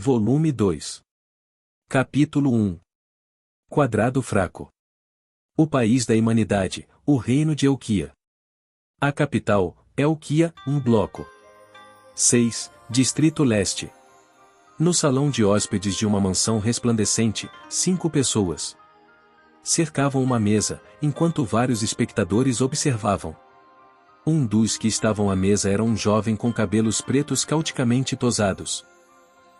Volume 2. Capítulo 1. Quadrado fraco. O país da humanidade, o reino de Elquia. A capital, Elquia, um bloco. 6. Distrito Leste. No salão de hóspedes de uma mansão resplandecente, 5 pessoas cercavam uma mesa, enquanto vários espectadores observavam. Um dos que estavam à mesa era um jovem com cabelos pretos cauticamente tosados.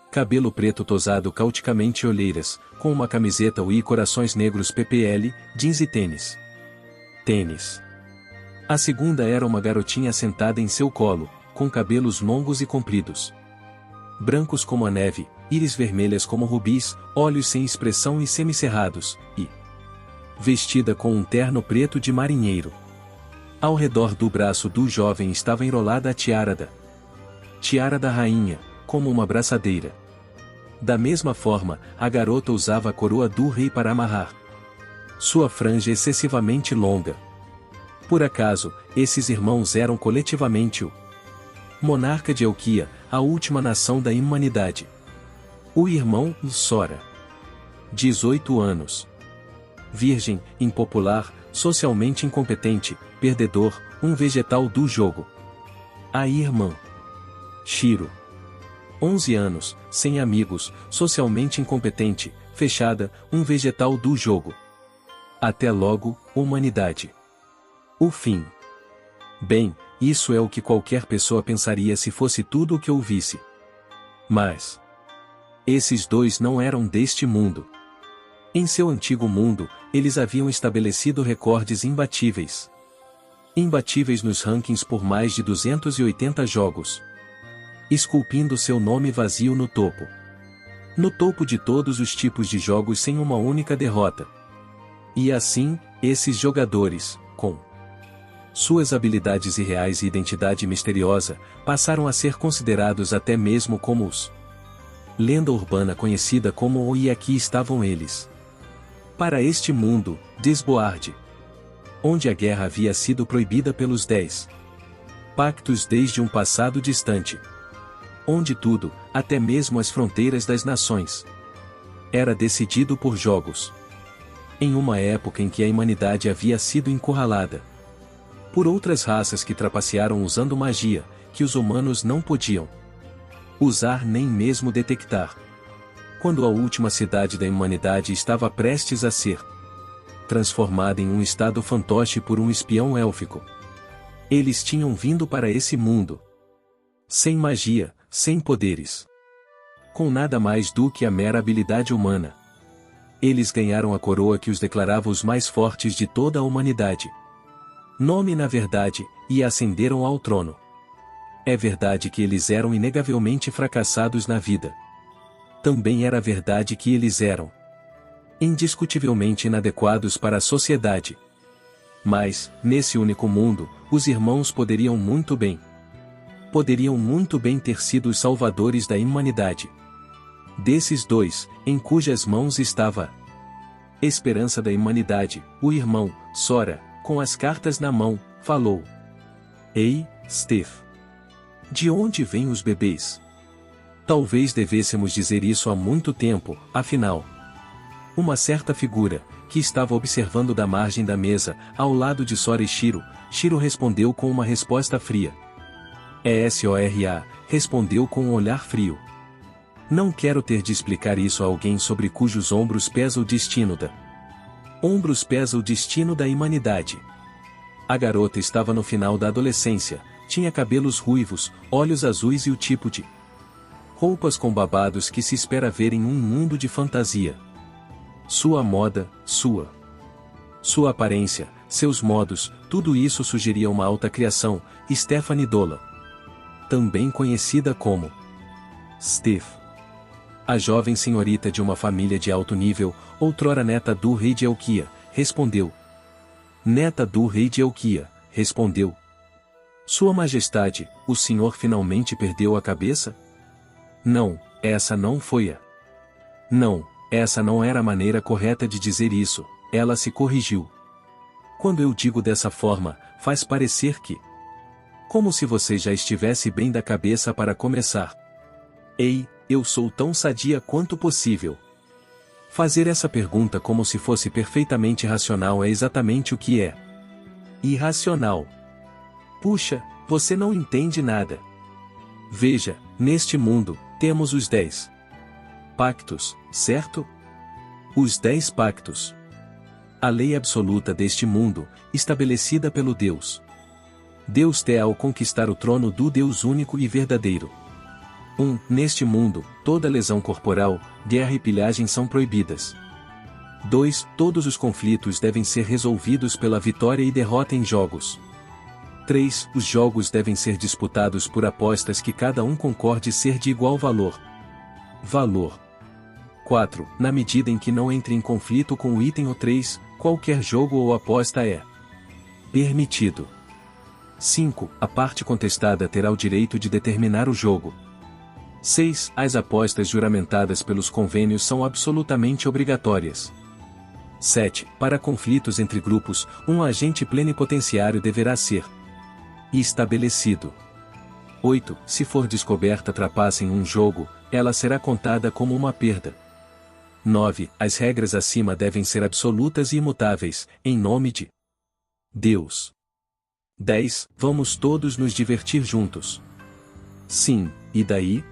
Cabelo preto tosado cauticamente olheiras, com uma camiseta e corações negros PPL, jeans e tênis. A segunda era uma garotinha sentada em seu colo, com cabelos longos e compridos. Brancos como a neve, íris vermelhas como rubis, olhos sem expressão e semicerrados, e vestida com um terno preto de marinheiro. Ao redor do braço do jovem estava enrolada a tiara da rainha, como uma braçadeira. Da mesma forma, a garota usava a coroa do rei para amarrar sua franja excessivamente longa. Por acaso, esses irmãos eram coletivamente o monarca de Elquia, a última nação da humanidade. O irmão, Sora. 18 anos. Virgem, impopular, socialmente incompetente, perdedor, um vegetal do jogo. A irmã, Shiro. 11 anos, sem amigos, socialmente incompetente, fechada, um vegetal do jogo. Até logo, humanidade. O fim. Bem, isso é o que qualquer pessoa pensaria se fosse tudo o que ouvisse. Mas esses dois não eram deste mundo. Em seu antigo mundo, eles haviam estabelecido recordes imbatíveis. Imbatíveis nos rankings por mais de 280 jogos. Esculpindo seu nome vazio no topo. No topo de todos os tipos de jogos sem uma única derrota. E assim, esses jogadores, com suas habilidades irreais e identidade misteriosa, passaram a ser considerados até mesmo como os lenda urbana conhecida como E aqui estavam eles. Para este mundo, Disboard, onde a guerra havia sido proibida pelos 10 pactos desde um passado distante. Onde tudo, até mesmo as fronteiras das nações, era decidido por jogos. Em uma época em que a humanidade havia sido encurralada por outras raças que trapacearam usando magia, que os humanos não podiam usar nem mesmo detectar. Quando a última cidade da humanidade estava prestes a ser transformada em um estado fantoche por um espião élfico. Eles tinham vindo para esse mundo sem magia, sem poderes, com nada mais do que a mera habilidade humana. Eles ganharam a coroa que os declarava os mais fortes de toda a humanidade. Nome na verdade, e ascenderam ao trono. É verdade que eles eram inegavelmente fracassados na vida. Também era verdade que eles eram indiscutivelmente inadequados para a sociedade. Mas, nesse único mundo, os irmãos poderiam muito bem ter sido os salvadores da humanidade. Desses dois, em cujas mãos estava a esperança da humanidade, o irmão, Sora, com as cartas na mão, falou: Ei, Steph. De onde vêm os bebês? Talvez devêssemos dizer isso há muito tempo, afinal. Uma certa figura, que estava observando da margem da mesa, ao lado de Sora e Shiro respondeu com uma resposta fria. Sora, respondeu com um olhar frio. Não quero ter de explicar isso a alguém sobre cujos ombros pesa o destino da humanidade. A garota estava no final da adolescência, tinha cabelos ruivos, olhos azuis e o tipo de roupas com babados que se espera ver em um mundo de fantasia. Sua moda, sua aparência, seus modos, tudo isso sugeria uma alta criação, Stephanie Dolan. Também conhecida como Steph. A jovem senhorita de uma família de alto nível, outrora neta do rei de Elquia, respondeu. Neta do rei de Elquia, respondeu. Sua Majestade, o senhor finalmente perdeu a cabeça? Não, essa não foi a... Não, essa não era a maneira correta de dizer isso, ela se corrigiu. Quando eu digo dessa forma, faz parecer que... Como se você já estivesse bem da cabeça para começar. Ei, eu sou tão sadia quanto possível. Fazer essa pergunta como se fosse perfeitamente racional é exatamente o que é. Irracional. Puxa, você não entende nada. Veja, neste mundo, temos os 10 pactos, certo? Os 10 pactos. A lei absoluta deste mundo, estabelecida pelo Deus. Deus Té ao conquistar o trono do Deus único e verdadeiro. 1. Neste mundo, toda lesão corporal, guerra e pilhagem são proibidas. 2. Todos os conflitos devem ser resolvidos pela vitória e derrota em jogos. 3. Os jogos devem ser disputados por apostas que cada um concorde ser de igual valor. 4. Na medida em que não entre em conflito com o item ou 3, qualquer jogo ou aposta é permitido. 5. A parte contestada terá o direito de determinar o jogo. 6. As apostas juramentadas pelos convênios são absolutamente obrigatórias. 7. Para conflitos entre grupos, um agente plenipotenciário deverá ser estabelecido. 8. Se for descoberta trapaça em um jogo, ela será contada como uma perda. 9. As regras acima devem ser absolutas e imutáveis, em nome de Deus. 10. Vamos todos nos divertir juntos. Sim, e daí?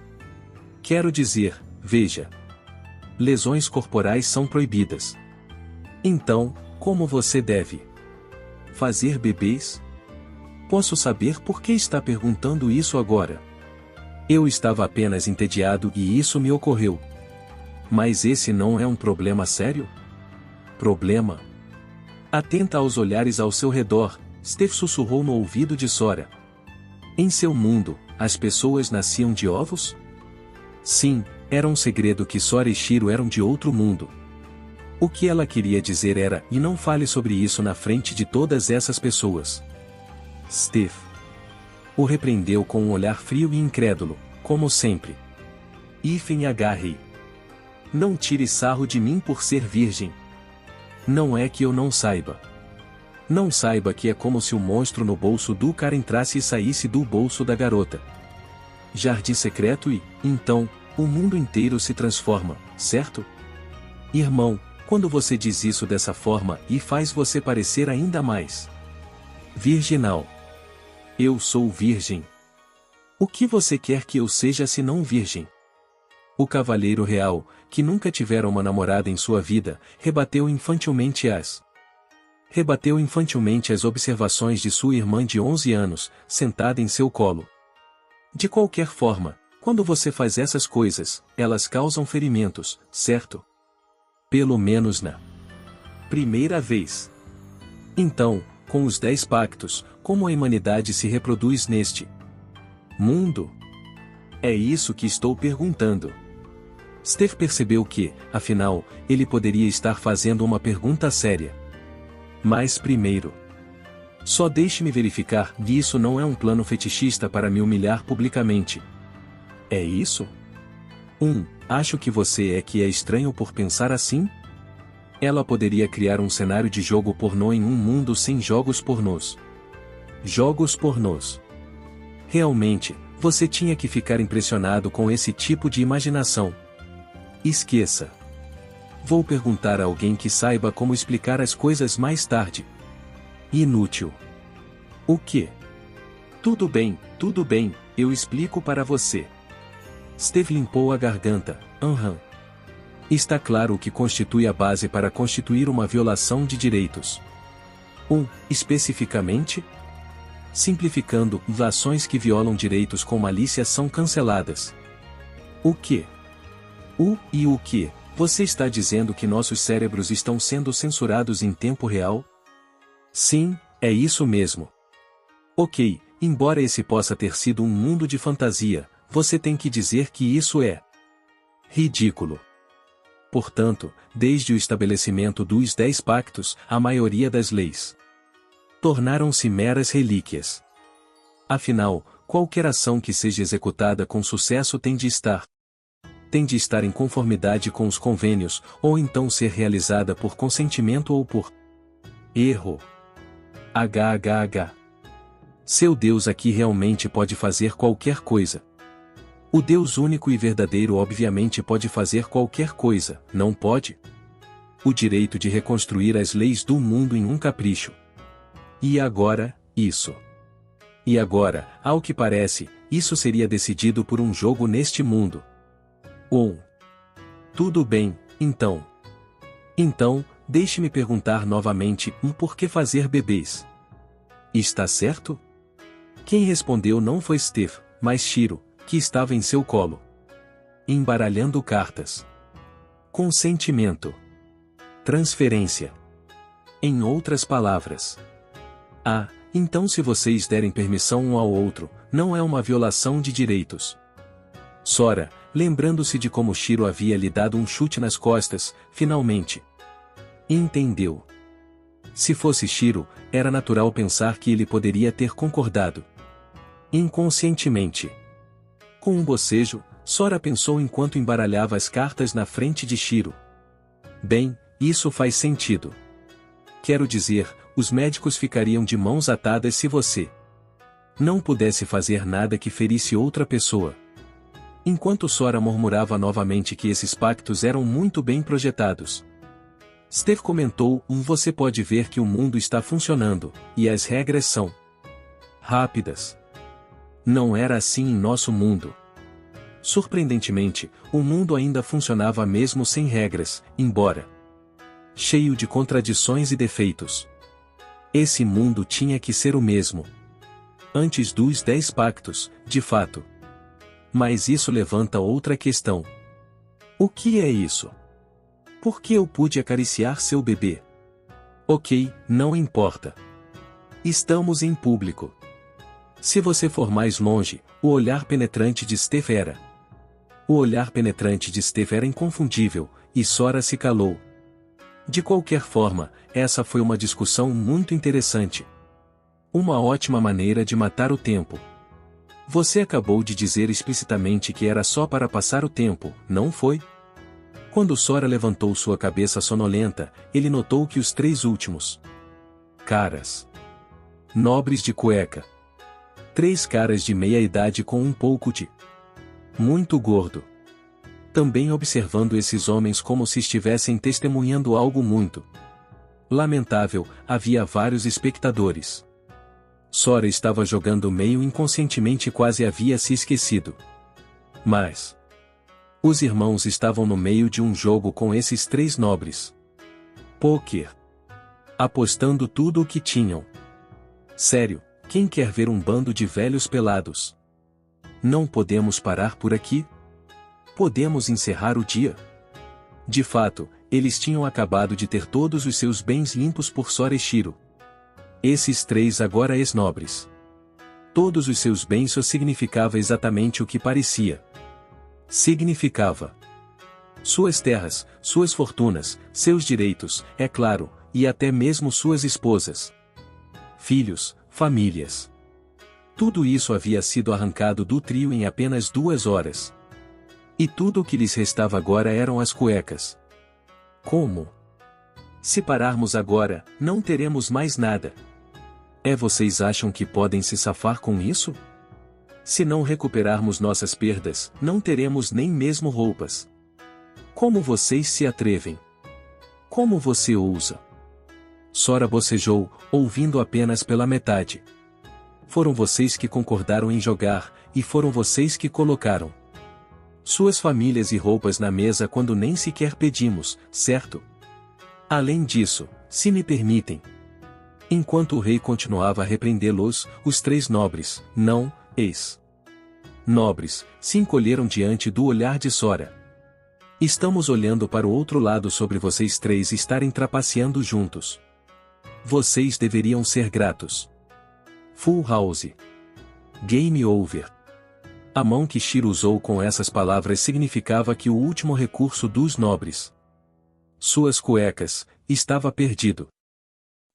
Quero dizer, veja. Lesões corporais são proibidas. Então, como você deve fazer bebês? Posso saber por que está perguntando isso agora? Eu estava apenas entediado e isso me ocorreu. Mas esse não é um problema sério? Problema? Atenta aos olhares ao seu redor, Steph sussurrou no ouvido de Sora. Em seu mundo, as pessoas nasciam de ovos? Sim, era um segredo que Sora e Shiro eram de outro mundo. O que ela queria dizer era, e não fale sobre isso na frente de todas essas pessoas. Steph o repreendeu com um olhar frio e incrédulo, como sempre. Ifen agarre. Não tire sarro de mim por ser virgem. Não é que eu não saiba. Não saiba que é como se o monstro no bolso do cara entrasse e saísse do bolso da garota. Jardim secreto e, então, o mundo inteiro se transforma, certo? Irmão, quando você diz isso dessa forma e faz você parecer ainda mais virginal. Eu sou virgem. O que você quer que eu seja se não virgem? O cavaleiro real, que nunca tivera uma namorada em sua vida, rebateu infantilmente as observações de sua irmã de 11 anos, sentada em seu colo. De qualquer forma, quando você faz essas coisas, elas causam ferimentos, certo? Pelo menos na primeira vez. Então, com os 10 pactos, como a humanidade se reproduz neste mundo? É isso que estou perguntando. Steph percebeu que, afinal, ele poderia estar fazendo uma pergunta séria. Mas primeiro, só deixe-me verificar que isso não é um plano fetichista para me humilhar publicamente. É isso? Acho que você é estranho por pensar assim? Ela poderia criar um cenário de jogo pornô em um mundo sem jogos pornôs. Jogos pornôs. Realmente, você tinha que ficar impressionado com esse tipo de imaginação. Esqueça. Vou perguntar a alguém que saiba como explicar as coisas mais tarde. Inútil. O quê? Tudo bem, eu explico para você. Steve limpou a garganta. Está claro o que constitui a base para constituir uma violação de direitos. Especificamente? Simplificando, ações que violam direitos com malícia são canceladas. O quê? E o quê? Você está dizendo que nossos cérebros estão sendo censurados em tempo real? Sim, é isso mesmo. Ok, embora esse possa ter sido um mundo de fantasia, você tem que dizer que isso é ridículo. Portanto, desde o estabelecimento dos 10 pactos, a maioria das leis tornaram-se meras relíquias. Afinal, qualquer ação que seja executada com sucesso tem de estar em conformidade com os convênios, ou então ser realizada por consentimento ou por erro. Seu Deus aqui realmente pode fazer qualquer coisa. O Deus único e verdadeiro obviamente pode fazer qualquer coisa, não pode? O direito de reconstruir as leis do mundo em um capricho. E agora, isso. E agora, ao que parece, isso seria decidido por um jogo neste mundo. Tudo bem, então. Então, deixe-me perguntar novamente, por que fazer bebês? Está certo? Quem respondeu não foi Steve, mas Shiro, que estava em seu colo. Embaralhando cartas. Consentimento. Transferência. Em outras palavras. Então se vocês derem permissão um ao outro, não é uma violação de direitos. Sora, lembrando-se de como Shiro havia lhe dado um chute nas costas, finalmente entendeu. Se fosse Shiro, era natural pensar que ele poderia ter concordado. Inconscientemente. Com um bocejo, Sora pensou enquanto embaralhava as cartas na frente de Shiro. Bem, isso faz sentido. Quero dizer, os médicos ficariam de mãos atadas se você não pudesse fazer nada que ferisse outra pessoa. Enquanto Sora murmurava novamente que esses pactos eram muito bem projetados, Steve comentou: você pode ver que o mundo está funcionando, e as regras são rápidas. Não era assim em nosso mundo. Surpreendentemente, o mundo ainda funcionava mesmo sem regras, embora cheio de contradições e defeitos. Esse mundo tinha que ser o mesmo antes dos 10 pactos, de fato. Mas isso levanta outra questão. O que é isso? Por que eu pude acariciar seu bebê? Ok, não importa. Estamos em público. Se você for mais longe, o olhar penetrante de Steve era. O olhar penetrante de Steve era inconfundível, e Sora se calou. De qualquer forma, essa foi uma discussão muito interessante. Uma ótima maneira de matar o tempo. Você acabou de dizer explicitamente que era só para passar o tempo, não foi? Quando Sora levantou sua cabeça sonolenta, ele notou que os 3 últimos caras nobres de cueca. 3 caras de meia-idade com um pouco de muito gordo. Também observando esses homens como se estivessem testemunhando algo muito lamentável, havia vários espectadores. Sora estava jogando meio inconscientemente e quase havia se esquecido. Mas os irmãos estavam no meio de um jogo com esses 3 nobres. Pôquer. Apostando tudo o que tinham. Sério, quem quer ver um bando de velhos pelados? Não podemos parar por aqui? Podemos encerrar o dia? De fato, eles tinham acabado de ter todos os seus bens limpos por Sora e Shiro. Esses 3 agora ex-nobres. Todos os seus bens só significava exatamente o que parecia. Significava suas terras, suas fortunas, seus direitos, é claro, e até mesmo suas esposas, filhos, famílias. Tudo isso havia sido arrancado do trio em apenas 2 horas. E tudo o que lhes restava agora eram as cuecas. Como? Se pararmos agora, não teremos mais nada. Vocês acham que podem se safar com isso? Se não recuperarmos nossas perdas, não teremos nem mesmo roupas. Como vocês se atrevem? Como você ousa? Sora bocejou, ouvindo apenas pela metade. Foram vocês que concordaram em jogar, e foram vocês que colocaram suas famílias e roupas na mesa quando nem sequer pedimos, certo? Além disso, se me permitem. Enquanto o rei continuava a repreendê-los, os 3 nobres, não, ex-nobres, se encolheram diante do olhar de Sora. Estamos olhando para o outro lado sobre vocês 3 estarem trapaceando juntos. Vocês deveriam ser gratos. Full House. Game over. A mão que Shiro usou com essas palavras significava que o último recurso dos nobres, suas cuecas, estava perdido.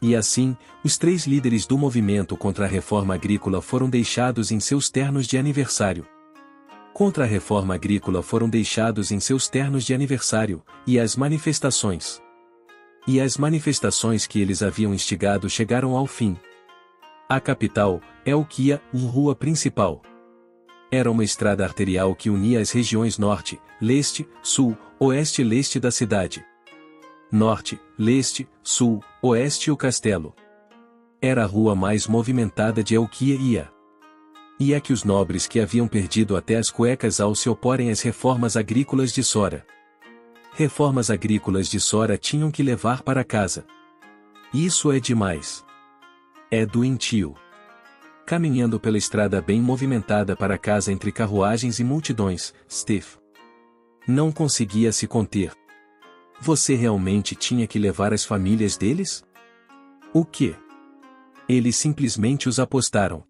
E assim, os 3 líderes do movimento contra a reforma agrícola foram deixados em seus ternos de aniversário. Contra a reforma agrícola foram deixados em seus ternos de aniversário, e as manifestações. E as manifestações que eles haviam instigado chegaram ao fim. A capital, Elquia, rua principal. Era uma estrada arterial que unia as regiões norte, leste, sul, oeste e leste da cidade. Norte, leste, sul, oeste e o castelo. Era a rua mais movimentada de Elquia. E é que os nobres que haviam perdido até as cuecas ao se oporem às reformas agrícolas de Sora. Reformas agrícolas de Sora tinham que levar para casa. Isso é demais. É doentio. Caminhando pela estrada bem movimentada para casa entre carruagens e multidões, Steve não conseguia se conter. Você realmente tinha que levar as famílias deles? O quê? Eles simplesmente os apostaram.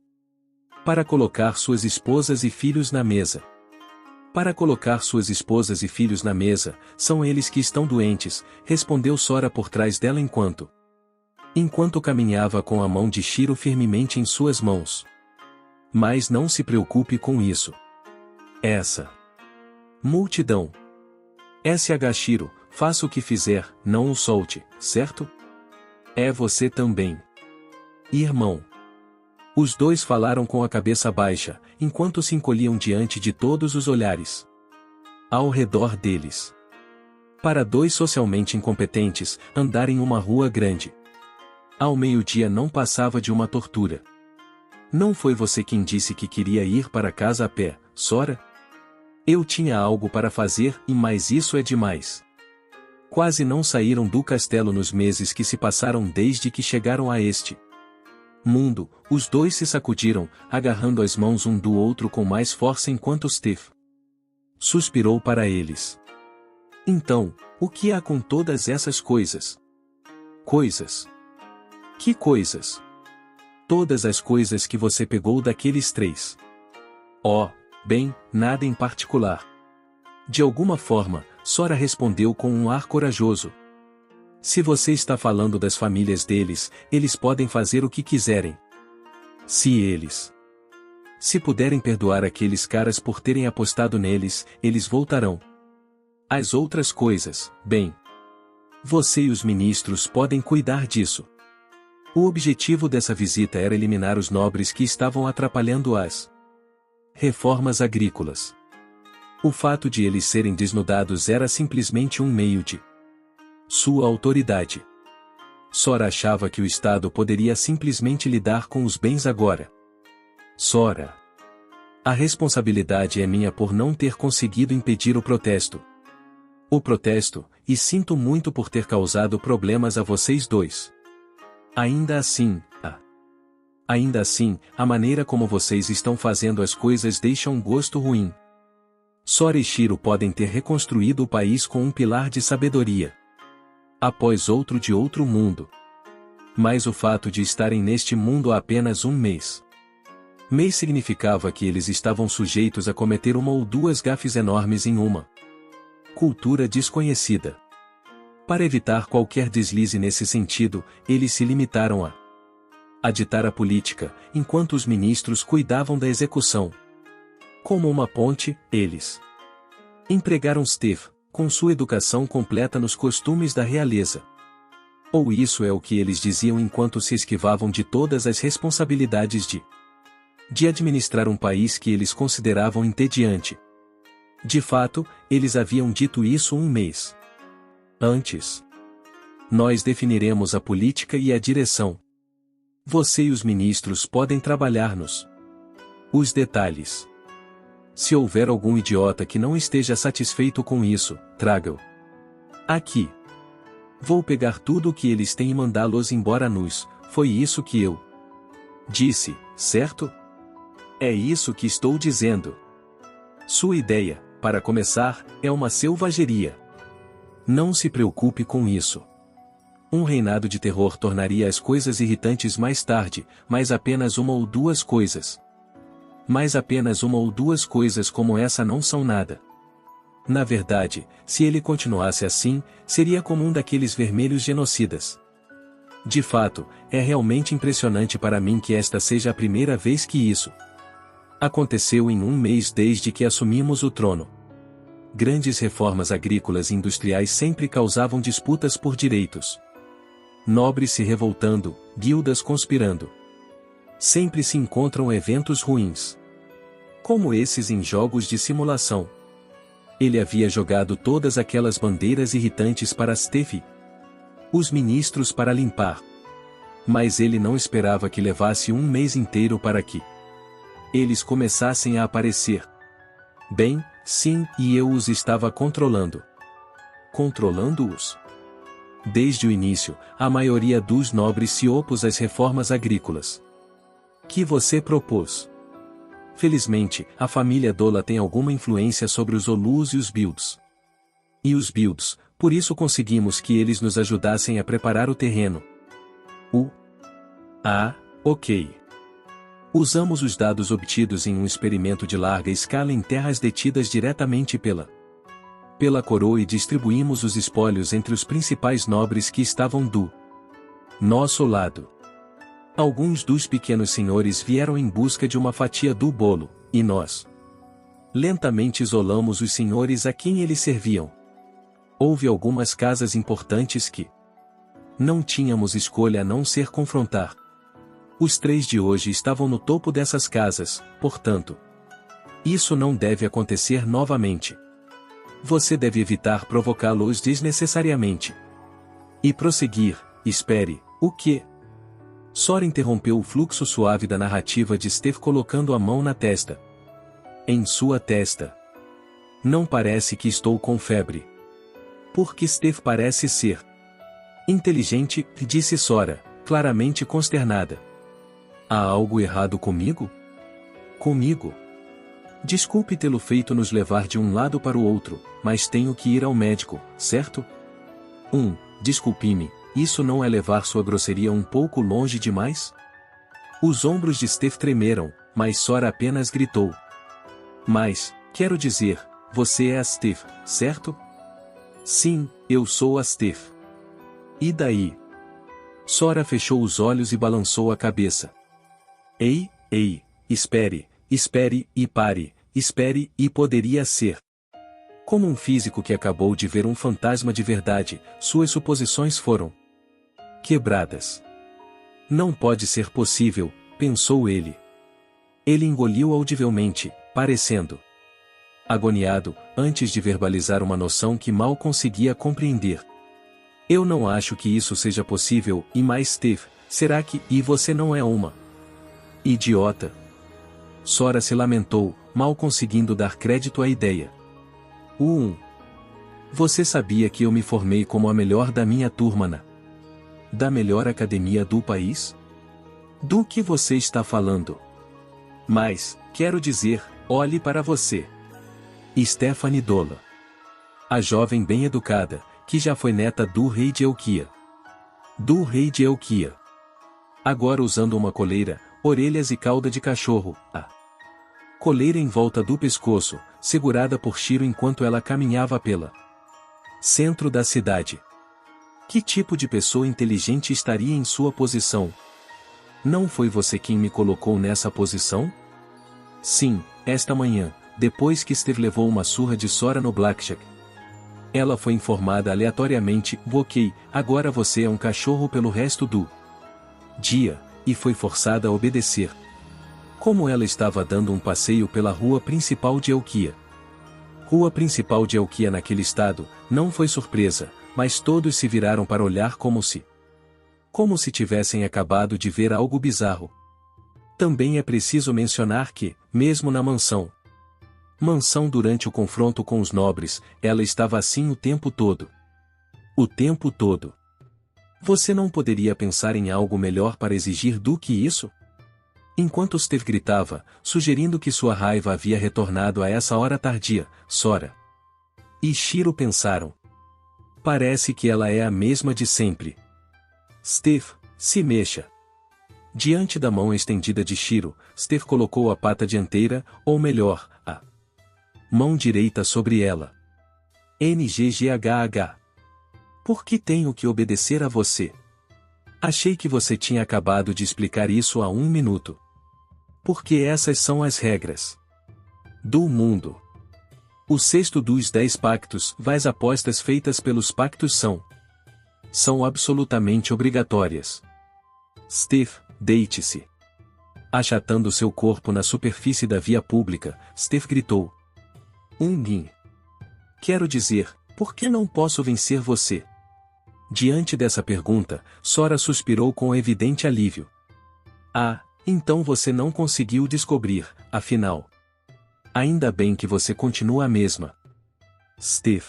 Para colocar suas esposas e filhos na mesa. Para colocar suas esposas e filhos na mesa, são eles que estão doentes, respondeu Sora por trás dela enquanto caminhava com a mão de Shiro firmemente em suas mãos. Mas não se preocupe com isso. Essa multidão. SH Shiro, faça o que fizer, não o solte, certo? É você também. Irmão. Os dois falaram com a cabeça baixa, enquanto se encolhiam diante de todos os olhares ao redor deles. Para dois socialmente incompetentes, andar em uma rua grande ao meio-dia não passava de uma tortura. Não foi você quem disse que queria ir para casa a pé, Sora? Eu tinha algo para fazer, mas isso é demais. Quase não saíram do castelo nos meses que se passaram desde que chegaram a este mundo. Os dois se sacudiram, agarrando as mãos um do outro com mais força enquanto Steve suspirou para eles. Então, o que há com todas essas coisas? Coisas? Que coisas? Todas as coisas que você pegou daqueles três. Oh, bem, nada em particular. De alguma forma, Sora respondeu com um ar corajoso. Se você está falando das famílias deles, eles podem fazer o que quiserem. Se puderem perdoar aqueles caras por terem apostado neles, eles voltarão. As outras coisas, bem. Você e os ministros podem cuidar disso. O objetivo dessa visita era eliminar os nobres que estavam atrapalhando as reformas agrícolas. O fato de eles serem desnudados era simplesmente um meio de sua autoridade. Sora achava que o Estado poderia simplesmente lidar com os bens agora. Sora. A responsabilidade é minha por não ter conseguido impedir o protesto. E sinto muito por ter causado problemas a vocês dois. Ainda assim, a maneira como vocês estão fazendo as coisas deixa um gosto ruim. Sora e Shiro podem ter reconstruído o país com um pilar de sabedoria após outro de outro mundo. Mas o fato de estarem neste mundo há apenas um mês significava que eles estavam sujeitos a cometer uma ou duas gafes enormes em uma cultura desconhecida. Para evitar qualquer deslize nesse sentido, eles se limitaram a ditar a política, enquanto os ministros cuidavam da execução. Como uma ponte, eles empregaram Steve, com sua educação completa nos costumes da realeza. Ou isso é o que eles diziam enquanto se esquivavam de todas as responsabilidades de administrar um país que eles consideravam entediante. De fato, eles haviam dito isso um mês antes. Nós definiremos a política e a direção. Você e os ministros podem trabalhar nos os detalhes. Se houver algum idiota que não esteja satisfeito com isso, traga-o aqui. Vou pegar tudo o que eles têm e mandá-los embora nus. Foi isso que eu disse, certo? É isso que estou dizendo. Sua ideia, para começar, é uma selvageria. Não se preocupe com isso. Um reinado de terror tornaria as coisas irritantes mais tarde, mas apenas uma ou duas coisas. Mas apenas uma ou duas coisas como essa não são nada. Na verdade, se ele continuasse assim, seria como um daqueles vermelhos genocidas. De fato, é realmente impressionante para mim que esta seja a primeira vez que isso aconteceu em um mês desde que assumimos o trono. Grandes reformas agrícolas e industriais sempre causavam disputas por direitos. Nobres se revoltando, guildas conspirando. Sempre se encontram eventos ruins. Como esses em jogos de simulação. Ele havia jogado todas aquelas bandeiras irritantes para Steph. Os ministros para limpar. Mas ele não esperava que levasse um mês inteiro para que eles começassem a aparecer. Bem, sim, e eu os estava controlando. Controlando-os? Desde o início, a maioria dos nobres se opôs às reformas agrícolas que você propôs. Felizmente, a família Dola tem alguma influência sobre os Olus e os Builds. E os Builds, por isso conseguimos que eles nos ajudassem a preparar o terreno. Ok. Usamos os dados obtidos em um experimento de larga escala em terras detidas diretamente pela coroa e distribuímos os espólios entre os principais nobres que estavam do nosso lado. Alguns dos pequenos senhores vieram em busca de uma fatia do bolo, e nós lentamente isolamos os senhores a quem eles serviam. Houve algumas casas importantes que não tínhamos escolha a não ser confrontar. Os 3 de hoje estavam no topo dessas casas, portanto, isso não deve acontecer novamente. Você deve evitar provocá-los desnecessariamente. E prosseguir, espere, o quê? Sora interrompeu o fluxo suave da narrativa de Steph colocando a mão na testa. Em sua testa. Não parece que estou com febre. Porque Steph parece ser inteligente, disse Sora, claramente consternada. Há algo errado comigo? Comigo? Desculpe tê-lo feito nos levar de um lado para o outro, mas tenho que ir ao médico, certo? Desculpe-me, isso não é levar sua grosseria um pouco longe demais? Os ombros de Steph tremeram, mas Sora apenas gritou. Mas, quero dizer, você é a Steph, certo? Sim, eu sou a Steph. E daí? Sora fechou os olhos e balançou a cabeça. Ei, espere e pare, espere e poderia ser. Como um físico que acabou de ver um fantasma de verdade, suas suposições foram quebradas. Não pode ser possível, pensou ele. Ele engoliu audivelmente, parecendo agoniado, antes de verbalizar uma noção que mal conseguia compreender. Eu não acho que isso seja possível, e mais Steph, será que, e você não é uma idiota? Sora se lamentou, mal conseguindo dar crédito à ideia. Você sabia que eu me formei como a melhor da minha turma da melhor academia do país? Do que você está falando? Mas, quero dizer, olhe para você. Stephanie Dola. A jovem bem educada, que já foi neta do rei de Elquia. Do rei de Elquia. Agora usando uma coleira, orelhas e cauda de cachorro, a coleira em volta do pescoço, segurada por Shiro enquanto ela caminhava pela centro da cidade. Que tipo de pessoa inteligente estaria em sua posição? Não foi você quem me colocou nessa posição? Sim, esta manhã, depois que Steve levou uma surra de Sora no Blackjack. Ela foi informada aleatoriamente, ok, agora você é um cachorro pelo resto do dia, e foi forçada a obedecer. Como ela estava dando um passeio pela rua principal de Elquia. Rua principal de Elquia naquele estado, não foi surpresa, mas todos se viraram para olhar como se tivessem acabado de ver algo bizarro. Também é preciso mencionar que, mesmo na mansão durante o confronto com os nobres, ela estava assim o tempo todo. O tempo todo. Você não poderia pensar em algo melhor para exigir do que isso? Enquanto Steve gritava, sugerindo que sua raiva havia retornado a essa hora tardia, Sora e Shiro pensaram. Parece que ela é a mesma de sempre. Steve, se mexa. Diante da mão estendida de Shiro, Steve colocou a pata dianteira, ou melhor, a mão direita sobre ela. NGGHH. Por que tenho que obedecer a você? Achei que você tinha acabado de explicar isso há 1 minuto. Porque essas são as regras do mundo. O sexto dos 10 pactos, as apostas feitas pelos pactos são absolutamente obrigatórias. Steve, deite-se. Achatando seu corpo na superfície da via pública, Steve gritou. Nin. Quero dizer, por que não posso vencer você? Diante dessa pergunta, Sora suspirou com evidente alívio. Ah, então você não conseguiu descobrir, afinal. Ainda bem que você continua a mesma. Steve.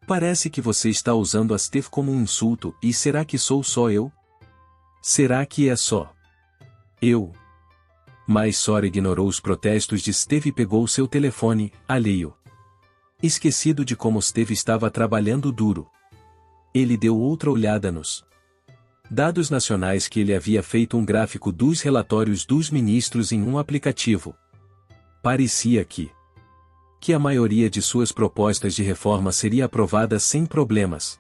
Parece que você está usando a Steve como um insulto, e será que sou só eu? Será que é só eu? Mas Sora ignorou os protestos de Steve e pegou seu telefone, alheio. Esquecido de como Steve estava trabalhando duro. Ele deu outra olhada nos dados nacionais que ele havia feito um gráfico dos relatórios dos ministros em um aplicativo. Parecia que a maioria de suas propostas de reforma seria aprovada sem problemas.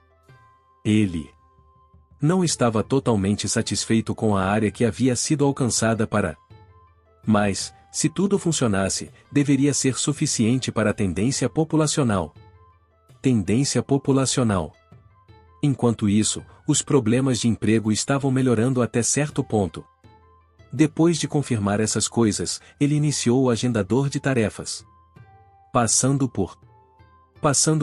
Ele não estava totalmente satisfeito com a área que havia sido alcançada mas, se tudo funcionasse, deveria ser suficiente para a tendência populacional. Tendência populacional. Enquanto isso, os problemas de emprego estavam melhorando até certo ponto. Depois de confirmar essas coisas, ele iniciou o agendador de tarefas. Passando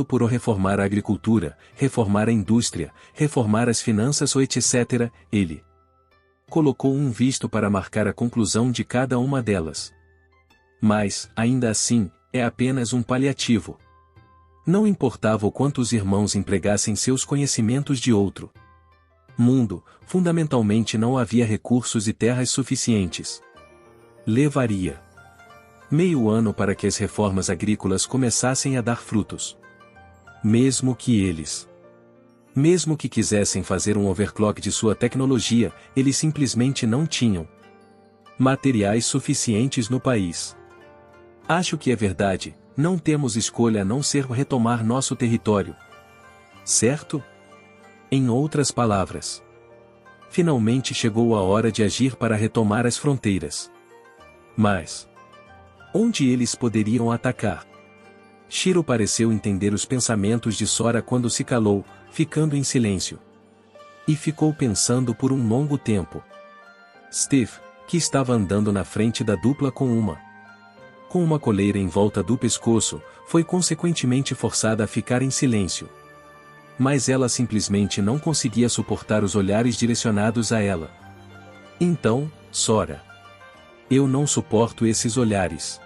por reformar a agricultura, reformar a indústria, reformar as finanças ou etc., ele colocou um visto para marcar a conclusão de cada uma delas. Mas, ainda assim, é apenas um paliativo. Não importava o quanto os irmãos empregassem seus conhecimentos de outro mundo, fundamentalmente não havia recursos e terras suficientes. Levaria meio ano para que as reformas agrícolas começassem a dar frutos. Mesmo que quisessem fazer um overclock de sua tecnologia, eles simplesmente não tinham materiais suficientes no país. Acho que é verdade, não temos escolha a não ser retomar nosso território. Certo? Em outras palavras, finalmente chegou a hora de agir para retomar as fronteiras. Mas onde eles poderiam atacar? Shiro pareceu entender os pensamentos de Sora quando se calou, ficando em silêncio. E ficou pensando por um longo tempo. Steve, que estava andando na frente da dupla com uma coleira em volta do pescoço, foi consequentemente forçada a ficar em silêncio. Mas ela simplesmente não conseguia suportar os olhares direcionados a ela. Então, Sora. Eu não suporto esses olhares.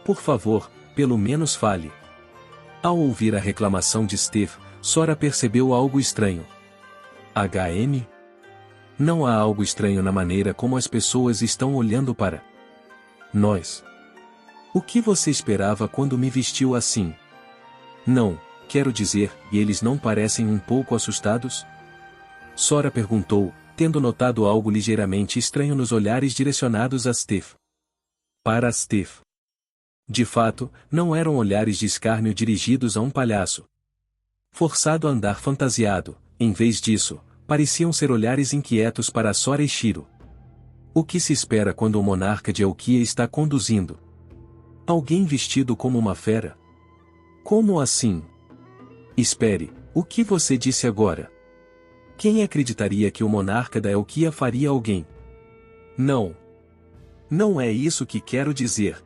Por favor, pelo menos fale. Ao ouvir a reclamação de Steve, Sora percebeu algo estranho. HM? Não há algo estranho na maneira como as pessoas estão olhando para nós. O que você esperava quando me vestiu assim? Não, quero dizer, e eles não parecem um pouco assustados? Sora perguntou, tendo notado algo ligeiramente estranho nos olhares direcionados a Steve. Para Steve. De fato, não eram olhares de escárnio dirigidos a um palhaço forçado a andar fantasiado, em vez disso, pareciam ser olhares inquietos para Sora e Shiro. O que se espera quando o monarca de Elkia está conduzindo alguém vestido como uma fera? Como assim? Espere, o que você disse agora? Quem acreditaria que o monarca da Elkia faria alguém? Não. Não é isso que quero dizer.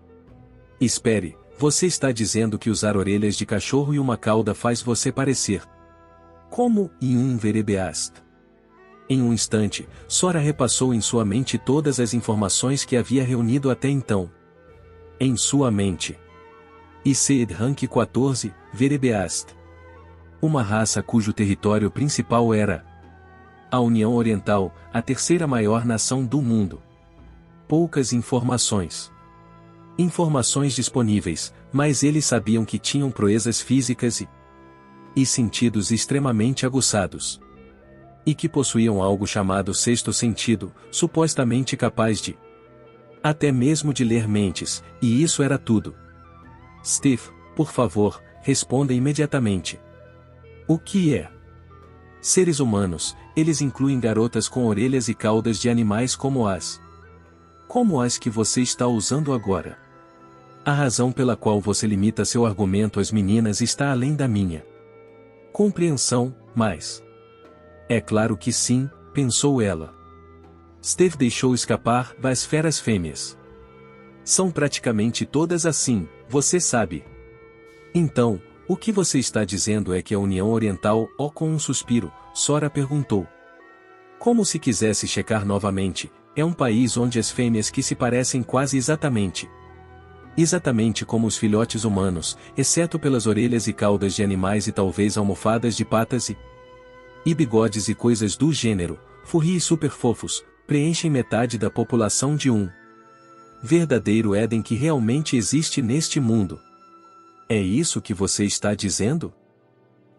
Espere, você está dizendo que usar orelhas de cachorro e uma cauda faz você parecer como em um verebeast. Em um instante, Sora repassou em sua mente todas as informações que havia reunido até então. Em sua mente. ICED Rank 14, Verebeast. Uma raça cujo território principal era a União Oriental, a terceira maior nação do mundo. Poucas informações. Informações disponíveis, mas eles sabiam que tinham proezas físicas e sentidos extremamente aguçados. E que possuíam algo chamado sexto sentido, supostamente capaz de até mesmo de ler mentes, e isso era tudo. Steve, por favor, responda imediatamente. O que é? Seres humanos, eles incluem garotas com orelhas e caudas de animais como as que você está usando agora. A razão pela qual você limita seu argumento às meninas está além da minha compreensão, mas é claro que sim, pensou ela. Steve deixou escapar as feras fêmeas. São praticamente todas assim, você sabe. Então, o que você está dizendo é que a União Oriental, com um suspiro, Sora perguntou. Como se quisesse checar novamente, é um país onde as fêmeas que se parecem quase exatamente. Exatamente como os filhotes humanos, exceto pelas orelhas e caudas de animais e talvez almofadas de patas e bigodes e coisas do gênero, furries super fofos, preenchem metade da população de um verdadeiro Éden que realmente existe neste mundo. É isso que você está dizendo?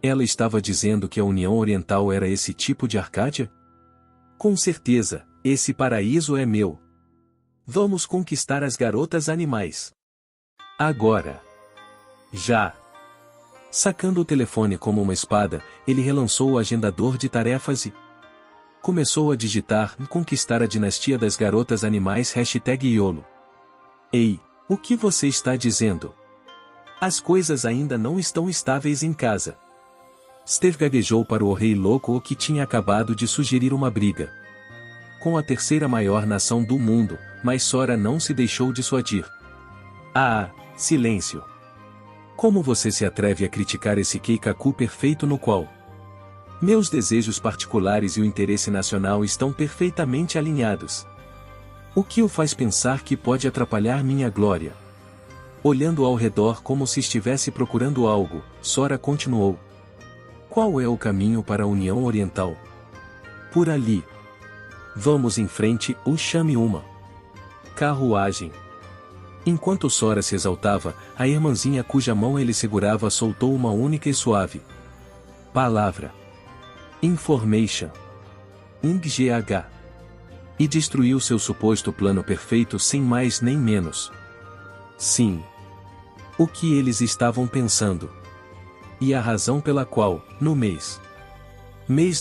Ela estava dizendo que a União Oriental era esse tipo de Arcádia? Com certeza, esse paraíso é meu. Vamos conquistar as garotas animais. Agora. Já. Sacando o telefone como uma espada, ele relançou o agendador de tarefas e começou a digitar conquistar a dinastia das garotas animais #YOLO. Ei, o que você está dizendo? As coisas ainda não estão estáveis em casa. Steve gaguejou para o rei louco que tinha acabado de sugerir uma briga com a terceira maior nação do mundo, mas Sora não se deixou dissuadir. Ah, silêncio. Como você se atreve a criticar esse Keikaku perfeito no qual meus desejos particulares e o interesse nacional estão perfeitamente alinhados? O que o faz pensar que pode atrapalhar minha glória? Olhando ao redor como se estivesse procurando algo, Sora continuou. Qual é o caminho para a União Oriental? Por ali. Vamos em frente, chame uma carruagem. Enquanto Sora se exaltava, a irmãzinha cuja mão ele segurava soltou uma única e suave palavra. Information. GH. E destruiu seu suposto plano perfeito sem mais nem menos. Sim. O que eles estavam pensando. E a razão pela qual, no mês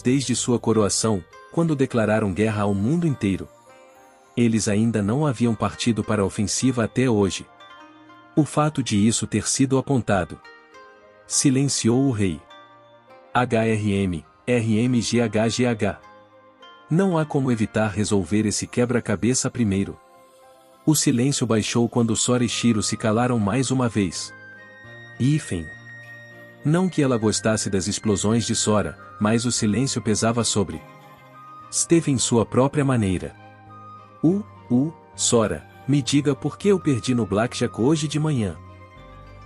desde sua coroação, quando declararam guerra ao mundo inteiro, eles ainda não haviam partido para a ofensiva até hoje. O fato de isso ter sido apontado. Silenciou o rei. RMGHGH. Não há como evitar resolver esse quebra-cabeça primeiro. O silêncio baixou quando Sora e Shiro se calaram mais uma vez. Hífen. Não que ela gostasse das explosões de Sora, mas o silêncio pesava sobre Steve em sua própria maneira. Sora, me diga por que eu perdi no Blackjack hoje de manhã.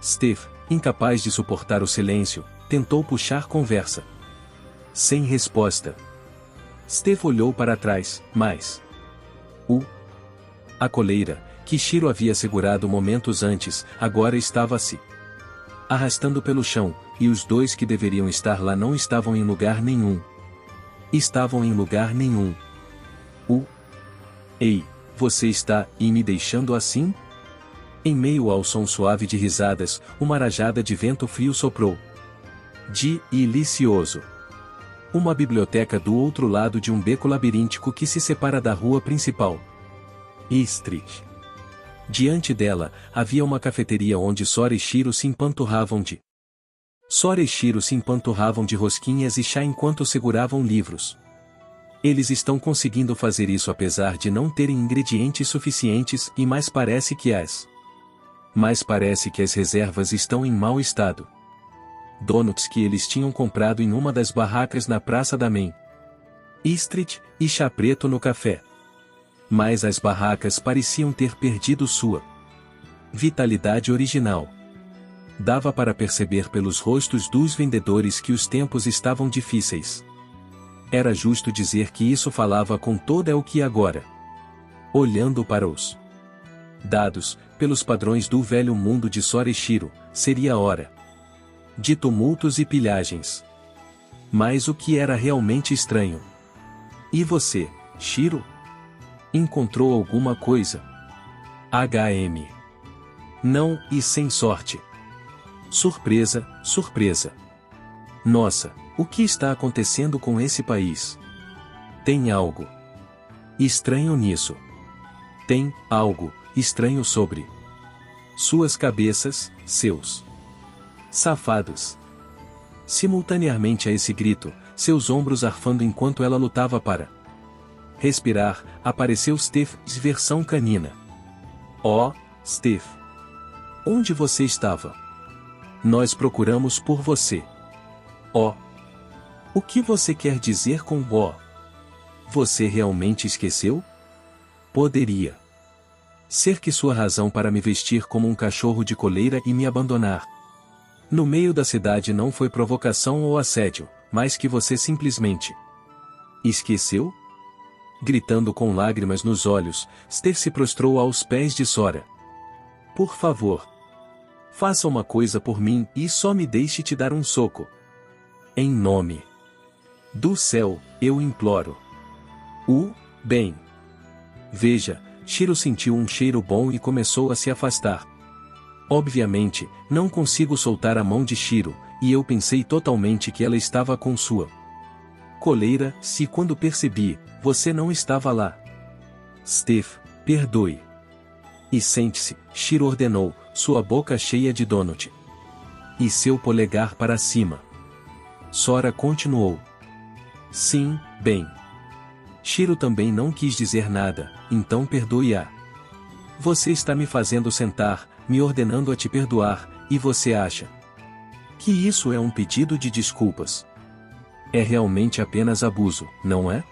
Steve, incapaz de suportar o silêncio, tentou puxar conversa. Sem resposta. Steve olhou para trás, mas a coleira, que Shiro havia segurado momentos antes, agora estava se arrastando pelo chão, e os dois que deveriam estar lá não estavam em lugar nenhum. Estavam em lugar nenhum. Ei, você está me deixando assim? Em meio ao som suave de risadas, uma rajada de vento frio soprou. Delicioso. Uma biblioteca do outro lado de um beco labiríntico que se separa da rua principal. Street. Diante dela, havia uma cafeteria onde Sora e Shiro se empanturravam de rosquinhas e chá enquanto seguravam livros. Eles estão conseguindo fazer isso apesar de não terem ingredientes suficientes e mais parece que as reservas estão em mau estado. Donuts que eles tinham comprado em uma das barracas na Praça da Main Street, e chá preto no café. Mas as barracas pareciam ter perdido sua vitalidade original. Dava para perceber pelos rostos dos vendedores que os tempos estavam difíceis. Era justo dizer que isso falava com toda o que agora. Olhando para os dados, pelos padrões do velho mundo de Sora e Shiro, seria hora de tumultos e pilhagens. Mas o que era realmente estranho? E você, Shiro? Encontrou alguma coisa? Não, e sem sorte. Surpresa, surpresa. Nossa, o que está acontecendo com esse país? Tem algo estranho nisso. Tem algo estranho sobre suas cabeças, seus safados. Simultaneamente a esse grito, seus ombros arfando enquanto ela lutava para respirar, apareceu Steph, versão canina. Oh, Steph. Onde você estava? Nós procuramos por você. Oh. O que você quer dizer com oh? Você realmente esqueceu? Poderia ser que sua razão para me vestir como um cachorro de coleira e me abandonar no meio da cidade não foi provocação ou assédio, mas que você simplesmente esqueceu? Gritando com lágrimas nos olhos, Steph se prostrou aos pés de Sora. Por favor, faça uma coisa por mim e só me deixe te dar um soco. Em nome do céu, eu imploro. Bem. Veja, Shiro sentiu um cheiro bom e começou a se afastar. Obviamente, não consigo soltar a mão de Shiro, e eu pensei totalmente que ela estava com sua coleira, se quando percebi, você não estava lá. Steph, perdoe. E sente-se, Shiro ordenou, sua boca cheia de donut. E seu polegar para cima. Sora continuou. Sim, bem. Shiro também não quis dizer nada, então perdoe-a. Você está me fazendo sentar, me ordenando a te perdoar, e você acha que isso é um pedido de desculpas? É realmente apenas abuso, não é?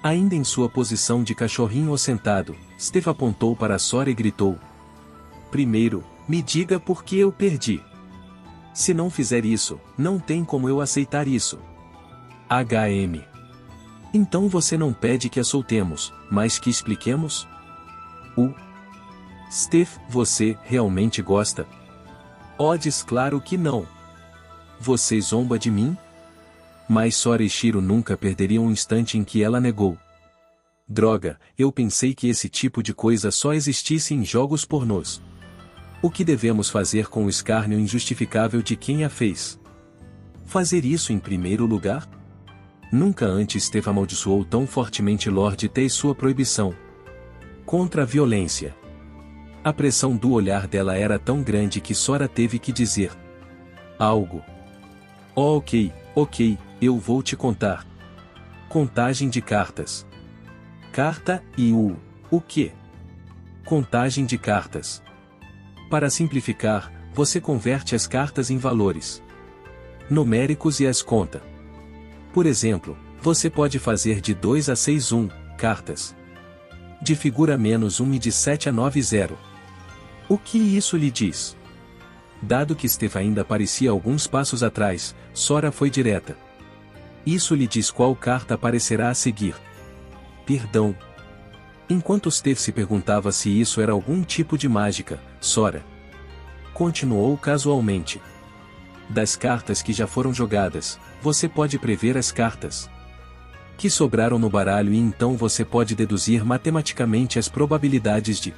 Ainda em sua posição de cachorrinho sentado, Steph apontou para Sora e gritou. Primeiro, me diga por que eu perdi. Se não fizer isso, não tem como eu aceitar isso. HM. Então você não pede que a soltemos, mas que expliquemos? Steph, você realmente gosta? Diz claro que não. Você zomba de mim? Mas Sora e Shiro nunca perderiam um instante em que ela negou. Droga, eu pensei que esse tipo de coisa só existisse em jogos pornôs. O que devemos fazer com o escárnio injustificável de quem a fez? Fazer isso em primeiro lugar? Nunca antes Steph amaldiçoou tão fortemente Lord T e sua proibição contra a violência. A pressão do olhar dela era tão grande que Sora teve que dizer algo. Ok, eu vou te contar. Contagem de cartas. Carta e o quê? Contagem de cartas. Para simplificar, você converte as cartas em valores numéricos e as conta. Por exemplo, você pode fazer de 2 a 6 cartas de figura -1 e de 7 a 9 0. O que isso lhe diz? Dado que Steph ainda parecia alguns passos atrás, Sora foi direta. Isso lhe diz qual carta aparecerá a seguir. Perdão. Enquanto Steph se perguntava se isso era algum tipo de mágica, Sora continuou casualmente. Das cartas que já foram jogadas, você pode prever as cartas que sobraram no baralho e então você pode deduzir matematicamente as probabilidades de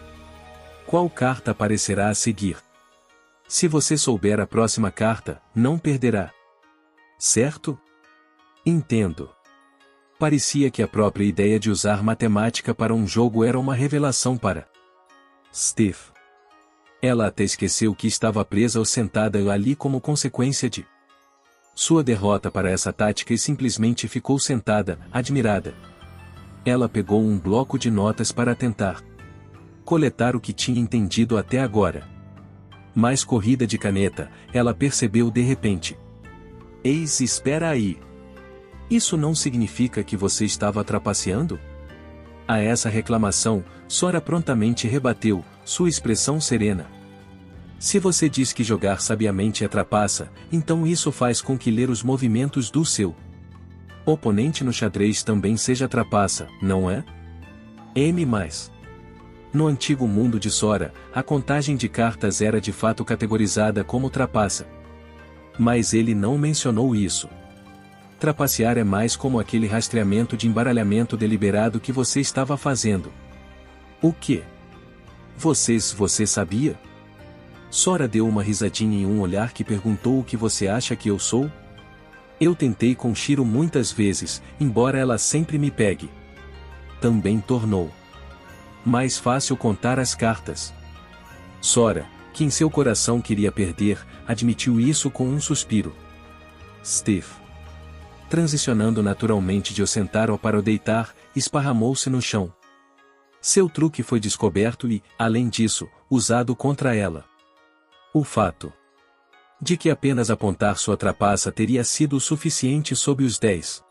qual carta aparecerá a seguir. Se você souber a próxima carta, não perderá. Certo? Entendo. Parecia que a própria ideia de usar matemática para um jogo era uma revelação para Steph. Ela até esqueceu que estava presa ou sentada ali como consequência de sua derrota para essa tática e simplesmente ficou sentada, admirada. Ela pegou um bloco de notas para tentar coletar o que tinha entendido até agora. Mais corrida de caneta, ela percebeu de repente. Espera aí. Isso não significa que você estava trapaceando? A essa reclamação, Sora prontamente rebateu, sua expressão serena. Se você diz que jogar sabiamente é trapaça, então isso faz com que ler os movimentos do seu oponente no xadrez também seja trapaça, não é? No antigo mundo de Sora, a contagem de cartas era de fato categorizada como trapaça. Mas ele não mencionou isso. Trapacear é mais como aquele rastreamento de embaralhamento deliberado que você estava fazendo. O quê? Você sabia? Sora deu uma risadinha em um olhar que perguntou o que você acha que eu sou? Eu tentei com Shiro muitas vezes, embora ela sempre me pegue. Também tornou mais fácil contar as cartas. Sora, que em seu coração queria perder, admitiu isso com um suspiro. Steph. transicionando naturalmente de o sentar ou para o deitar, esparramou-se no chão. Seu truque foi descoberto e, além disso, usado contra ela. O fato de que apenas apontar sua trapaça teria sido o suficiente sob os 10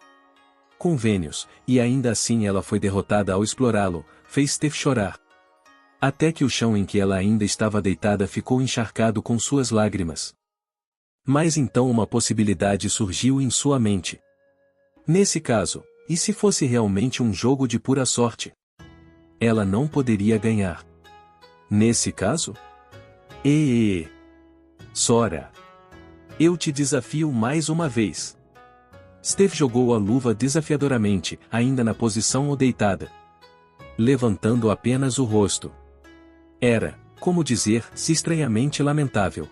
convênios, e ainda assim ela foi derrotada ao explorá-lo, fez Steph chorar. Até que o chão em que ela ainda estava deitada ficou encharcado com suas lágrimas. Mas então uma possibilidade surgiu em sua mente. Nesse caso, e se fosse realmente um jogo de pura sorte? Ela não poderia ganhar. Nesse caso? Sora. Eu te desafio mais uma vez. Steph jogou a luva desafiadoramente, ainda na posição ou deitada, levantando apenas o rosto. Era, como dizer-se, estranhamente lamentável.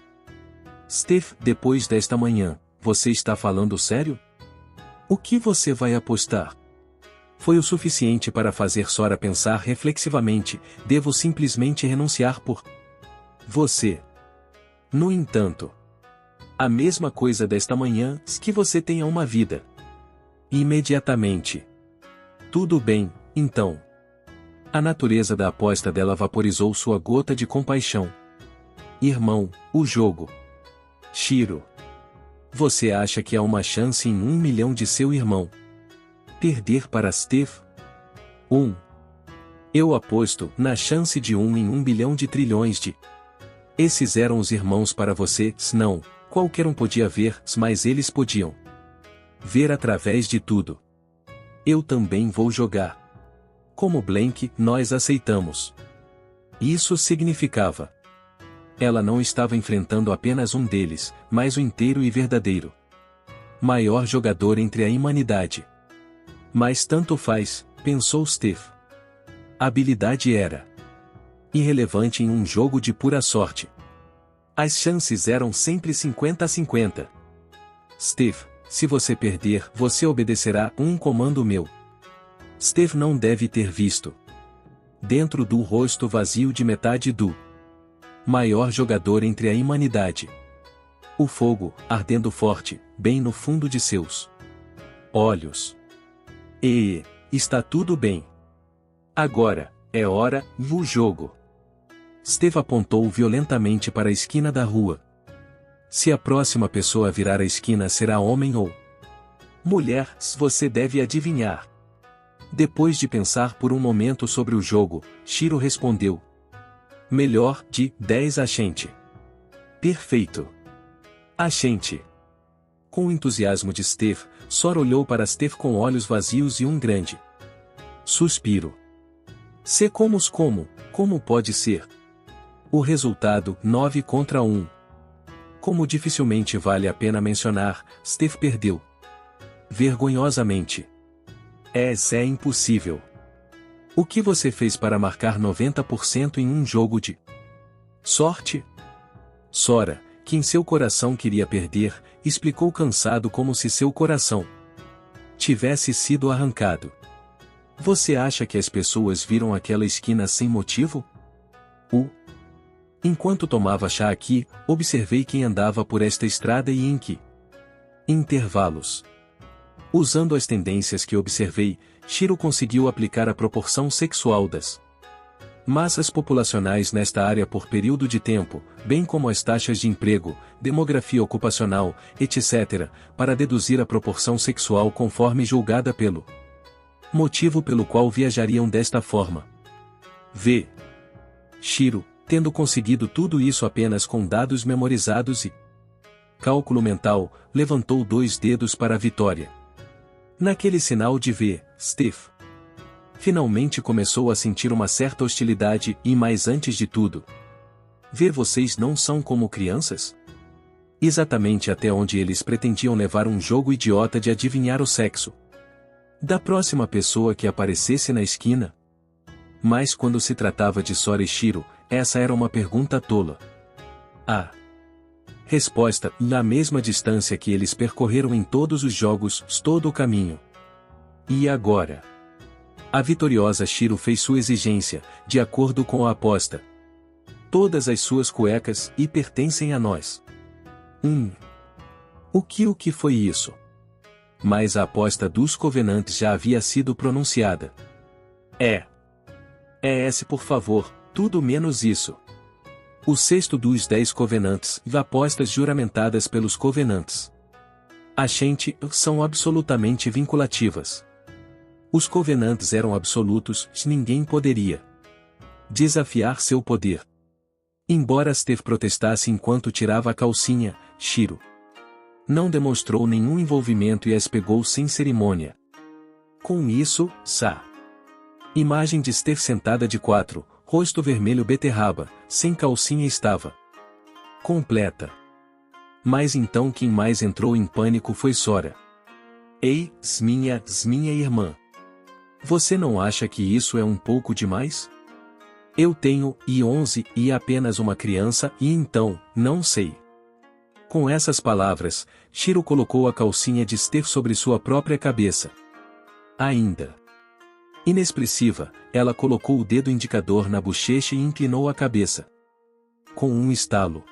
Steph, depois desta manhã, você está falando sério? O que você vai apostar? Foi o suficiente para fazer Sora pensar reflexivamente, devo simplesmente renunciar por você. No entanto, a mesma coisa desta manhã, que você tenha uma vida. Imediatamente. Tudo bem, então. A natureza da aposta dela vaporizou sua gota de compaixão. Irmão, o jogo. Shiro. Você acha que há uma chance em 1 milhão de seu irmão perder para Steph? Eu aposto na chance de 1 em 1 bilhão de trilhões de. Esses eram os irmãos para você, não. Qualquer um podia ver, mas eles podiam ver através de tudo. Eu também vou jogar. Como Blank, nós aceitamos. Isso significava. Ela não estava enfrentando apenas um deles, mas o inteiro e verdadeiro maior jogador entre a humanidade. Mas tanto faz, pensou Steph. A habilidade era irrelevante em um jogo de pura sorte. As chances eram sempre 50-50. Steph, se você perder, você obedecerá um comando meu. Steph não deve ter visto. Dentro do rosto vazio de metade do maior jogador entre a humanidade. O fogo, ardendo forte, bem no fundo de seus olhos. Está tudo bem. Agora, é hora do jogo. Steph apontou violentamente para a esquina da rua. Se a próxima pessoa virar a esquina será homem ou mulher, você deve adivinhar. Depois de pensar por um momento sobre o jogo, Shiro respondeu. Melhor de 10 Achente. Perfeito. Achente. Com o entusiasmo de Steph, Sora olhou para Steph com olhos vazios e um grande suspiro. Como pode ser? O resultado, 9 contra 1. Como dificilmente vale a pena mencionar, Steph perdeu. Vergonhosamente. É impossível. O que você fez para marcar 90% em um jogo de sorte? Sora, que em seu coração queria perder, explicou cansado como se seu coração tivesse sido arrancado. Você acha que as pessoas viram aquela esquina sem motivo? Enquanto tomava chá aqui, observei quem andava por esta estrada e em que intervalos. Usando as tendências que observei, Shiro conseguiu aplicar a proporção sexual das massas populacionais nesta área por período de tempo, bem como as taxas de emprego, demografia ocupacional, etc., para deduzir a proporção sexual conforme julgada pelo motivo pelo qual viajariam desta forma. Shiro, tendo conseguido tudo isso apenas com dados memorizados e cálculo mental, levantou 2 dedos para a vitória. Naquele sinal de V, Steph finalmente começou a sentir uma certa hostilidade e, mais antes de tudo, vocês não são como crianças? Exatamente até onde eles pretendiam levar um jogo idiota de adivinhar o sexo da próxima pessoa que aparecesse na esquina. Mas quando se tratava de Sora e Shiro, essa era uma pergunta tola. A resposta, na mesma distância que eles percorreram em todos os jogos, todo o caminho. E agora? A vitoriosa Shiro fez sua exigência, de acordo com a aposta. Todas as suas cuecas e pertencem a nós. O que foi isso? mas a aposta dos Covenantes já havia sido pronunciada. esse, por favor, tudo menos isso. O sexto dos 10 Covenantes, apostas juramentadas pelos Covenantes. A gente são absolutamente vinculativas. Os Covenantes eram absolutos, ninguém poderia desafiar seu poder. Embora Steph protestasse enquanto tirava a calcinha, Shiro não demonstrou nenhum envolvimento e as pegou sem cerimônia. Com isso, imagem de Steph sentada de quatro, rosto vermelho beterraba, sem calcinha estava completa. Mas então quem mais entrou em pânico foi Sora. Ei, minha irmã. Você não acha que isso é um pouco demais? Eu tenho 11 e apenas uma criança e então, não sei. Com essas palavras, Shiro colocou a calcinha de Steph sobre sua própria cabeça. Ainda inexpressiva, ela colocou o dedo indicador na bochecha e inclinou a cabeça. Com um estalo.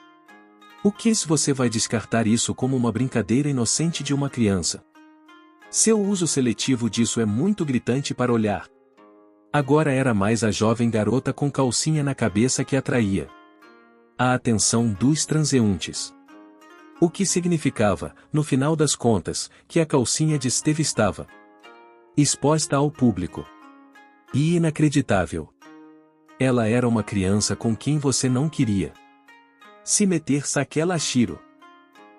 O que se você vai descartar isso como uma brincadeira inocente de uma criança? Seu uso seletivo disso é muito gritante para olhar. Agora era mais a jovem garota com calcinha na cabeça que atraía a atenção dos transeuntes. O que significava, no final das contas, que a calcinha de Steph estava exposta ao público. E inacreditável. Ela era uma criança com quem você não queria se meter. Saquela Shiro.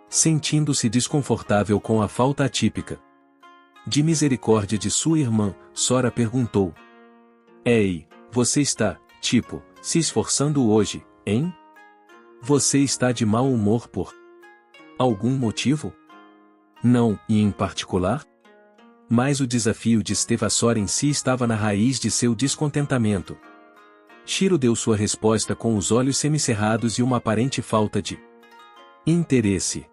Sentindo-se desconfortável com a falta atípica de misericórdia de sua irmã, Sora perguntou. Ei, você está, se esforçando hoje, hein? Você está de mau humor por algum motivo? Não, e em particular? Mas o desafio de Steph a Sora em si estava na raiz de seu descontentamento. Shiro deu sua resposta com os olhos semicerrados e uma aparente falta de interesse.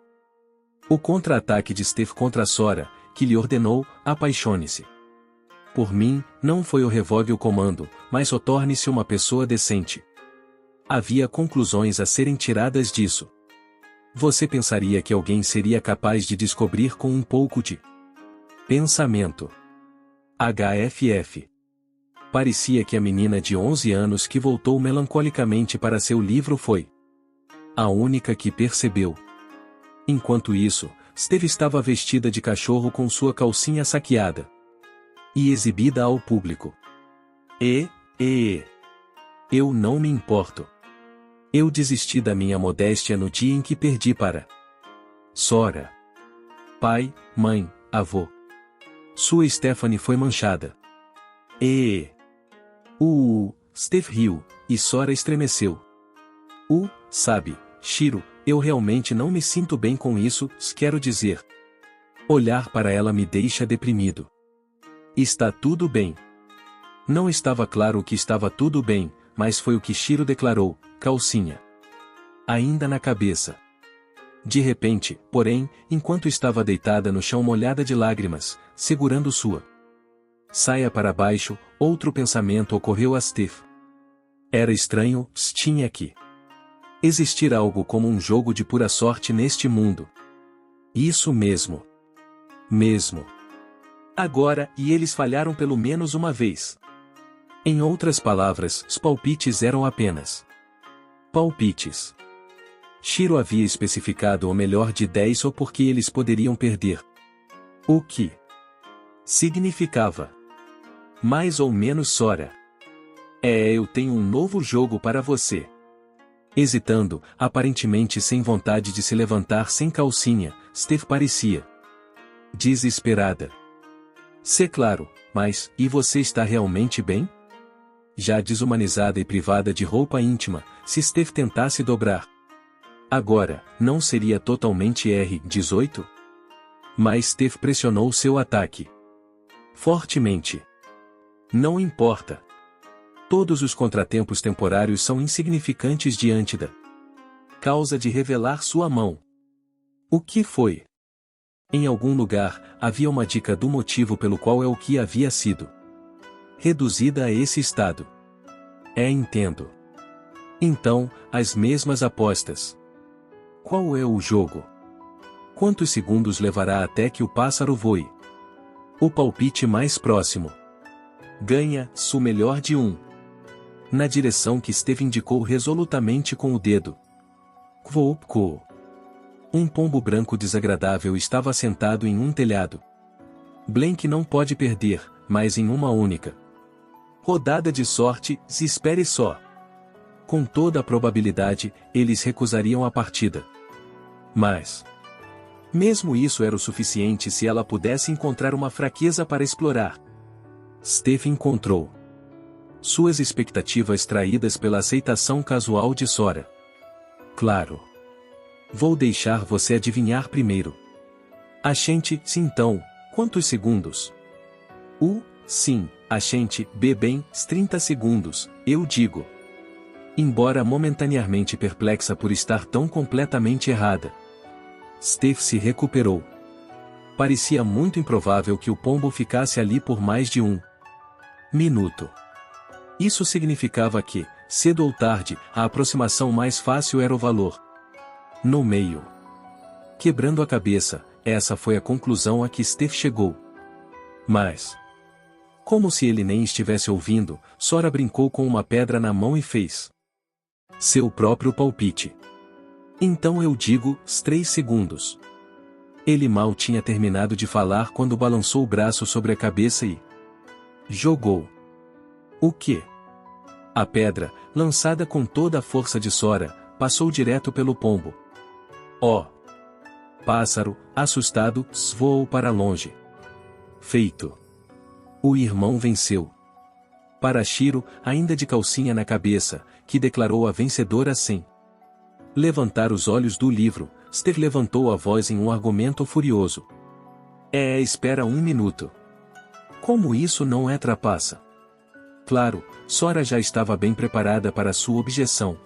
O contra-ataque de Steph contra Sora, que lhe ordenou, apaixone-se por mim, não foi o revogue o comando, mas só torne-se uma pessoa decente. Havia conclusões a serem tiradas disso. Você pensaria que alguém seria capaz de descobrir com um pouco de pensamento. HFF. Parecia que a menina de 11 anos que voltou melancolicamente para seu livro foi a única que percebeu. Enquanto isso, Steph estava vestida de cachorro com sua calcinha saqueada e exibida ao público. Eu não me importo. Eu desisti da minha modéstia no dia em que perdi para Sora. Pai, mãe, avô. Sua Stephanie foi manchada. Steph riu, e Sora estremeceu. Sabe, Shiro, eu realmente não me sinto bem com isso, quero dizer. Olhar para ela me deixa deprimido. Está tudo bem. Não estava claro o que estava tudo bem, mas foi o que Shiro declarou, calcinha ainda na cabeça. De repente, porém, enquanto estava deitada no chão molhada de lágrimas, segurando sua saia para baixo, outro pensamento ocorreu a Steph. Era estranho, tinha que existir algo como um jogo de pura sorte neste mundo. Isso mesmo. Agora, e eles falharam pelo menos uma vez. Em outras palavras, os palpites eram apenas palpites. Shiro havia especificado o melhor de 10 ou porque eles poderiam perder. O que significava mais ou menos Sora. Eu tenho um novo jogo para você. Hesitando, aparentemente sem vontade de se levantar sem calcinha, Steph parecia desesperada. Claro, mas, e você está realmente bem? Já desumanizada e privada de roupa íntima, se Steph tentasse dobrar agora, não seria totalmente R18? Mas Steph pressionou seu ataque fortemente. Não importa. Todos os contratempos temporários são insignificantes diante da causa de revelar sua mão. O que foi? Em algum lugar, havia uma dica do motivo pelo qual o que havia sido reduzida a esse estado. Entendo. Então, as mesmas apostas. Qual é o jogo? Quantos segundos levará até que o pássaro voe? O palpite mais próximo. Ganha-se o melhor de um. Na direção que Steve indicou resolutamente com o dedo. Quoco. Um pombo branco desagradável estava sentado em um telhado. Blank não pode perder, mas em uma única rodada de sorte, se espere só. Com toda a probabilidade, eles recusariam a partida. Mas, mesmo isso era o suficiente se ela pudesse encontrar uma fraqueza para explorar. Steve encontrou suas expectativas traídas pela aceitação casual de Sora. Claro. Vou deixar você adivinhar primeiro. Achente-se então, quantos segundos? Sim, achente, bem, 30 segundos, eu digo. Embora momentaneamente perplexa por estar tão completamente errada, Steve se recuperou. Parecia muito improvável que o pombo ficasse ali por mais de um minuto. Isso significava que, cedo ou tarde, a aproximação mais fácil era o valor. No meio. Quebrando a cabeça, essa foi a conclusão a que Steve chegou. Mas, como se ele nem estivesse ouvindo, Sora brincou com uma pedra na mão e fez seu próprio palpite. Então eu digo, 3 segundos. Ele mal tinha terminado de falar quando balançou o braço sobre a cabeça e jogou. O quê? A pedra, lançada com toda a força de Sora, passou direto pelo pombo. Oh! Pássaro, assustado, voou para longe. Feito. O irmão venceu. Para Shiro, ainda de calcinha na cabeça, que declarou a vencedora sem levantar os olhos do livro, Steve levantou a voz em um argumento furioso. Espera um minuto. Como isso não é trapaça? Claro, Sora já estava bem preparada para sua objeção.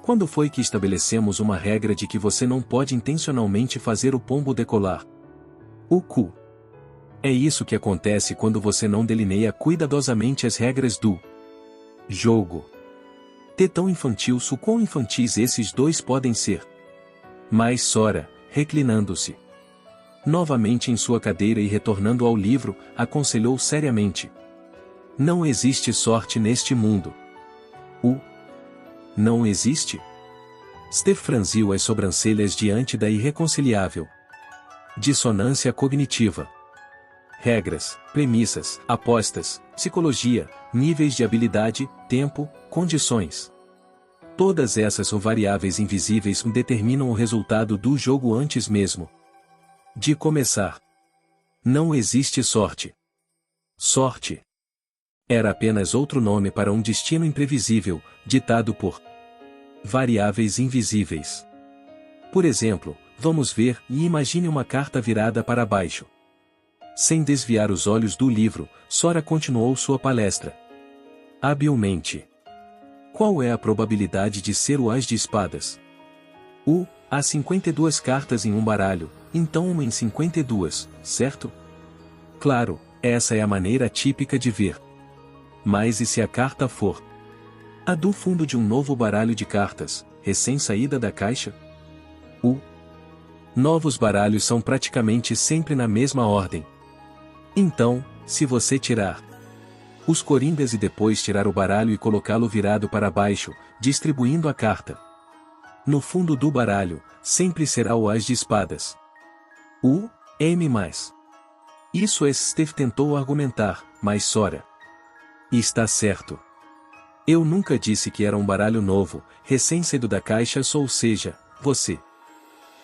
Quando foi que estabelecemos uma regra de que você não pode intencionalmente fazer o pombo decolar? O cu. É isso que acontece quando você não delineia cuidadosamente as regras do jogo. Tão infantil, quão infantis esses dois podem ser. Mas Sora, reclinando-se novamente em sua cadeira e retornando ao livro, aconselhou seriamente. Não existe sorte neste mundo. Não existe? Steve franziu as sobrancelhas diante da irreconciliável dissonância cognitiva. Regras, premissas, apostas, psicologia, níveis de habilidade, tempo, condições. Todas essas variáveis invisíveis determinam o resultado do jogo antes mesmo de começar. Não existe sorte. Sorte era apenas outro nome para um destino imprevisível, ditado por variáveis invisíveis. Por exemplo, vamos ver e imagine uma carta virada para baixo. Sem desviar os olhos do livro, Sora continuou sua palestra. Habilmente. Qual é a probabilidade de ser o as de espadas? Há 52 cartas em um baralho, então uma em 52, certo? Claro, essa é a maneira típica de ver. Mas e se a carta for a do fundo de um novo baralho de cartas, recém-saída da caixa? Novos baralhos são praticamente sempre na mesma ordem. Então, se você tirar os coringas e depois tirar o baralho e colocá-lo virado para baixo, distribuindo a carta no fundo do baralho, sempre será o as de espadas. M+. Isso Steve tentou argumentar, mas Sora está certo. Eu nunca disse que era um baralho novo, recém-saído da caixa, ou seja, você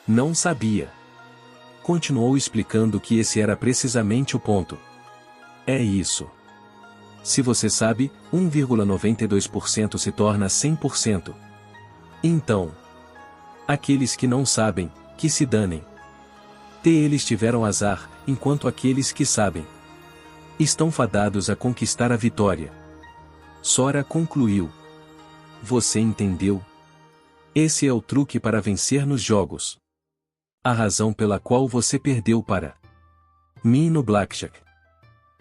não sabia. Continuou explicando que esse era precisamente o ponto. É isso. Se você sabe, 1,92% se torna 100%. Então, aqueles que não sabem, que se danem. Eles tiveram azar, enquanto aqueles que sabem estão fadados a conquistar a vitória. Sora concluiu. Você entendeu? Esse é o truque para vencer nos jogos. A razão pela qual você perdeu para mim no Blackjack.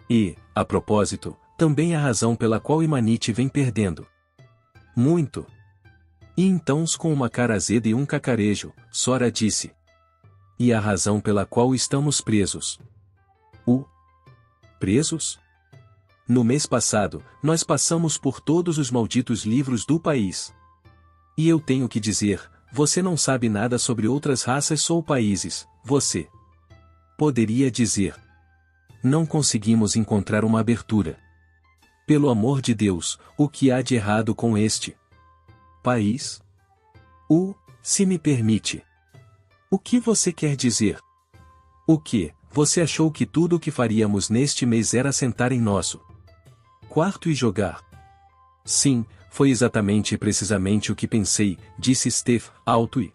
E, a propósito, também a razão pela qual Imanite vem perdendo muito. E então, com uma cara azeda e um cacarejo, Sora disse. e a razão pela qual estamos presos. Presos? No mês passado, nós passamos por todos os malditos livros do país. E eu tenho que dizer, você não sabe nada sobre outras raças ou países, você poderia dizer. Não conseguimos encontrar uma abertura. Pelo amor de Deus, o que há de errado com este país? Se me permite. O que você quer dizer? O que, você achou que tudo o que faríamos neste mês era sentar em nosso quarto e jogar? Sim, foi exatamente e precisamente o que pensei, disse Steve, alto e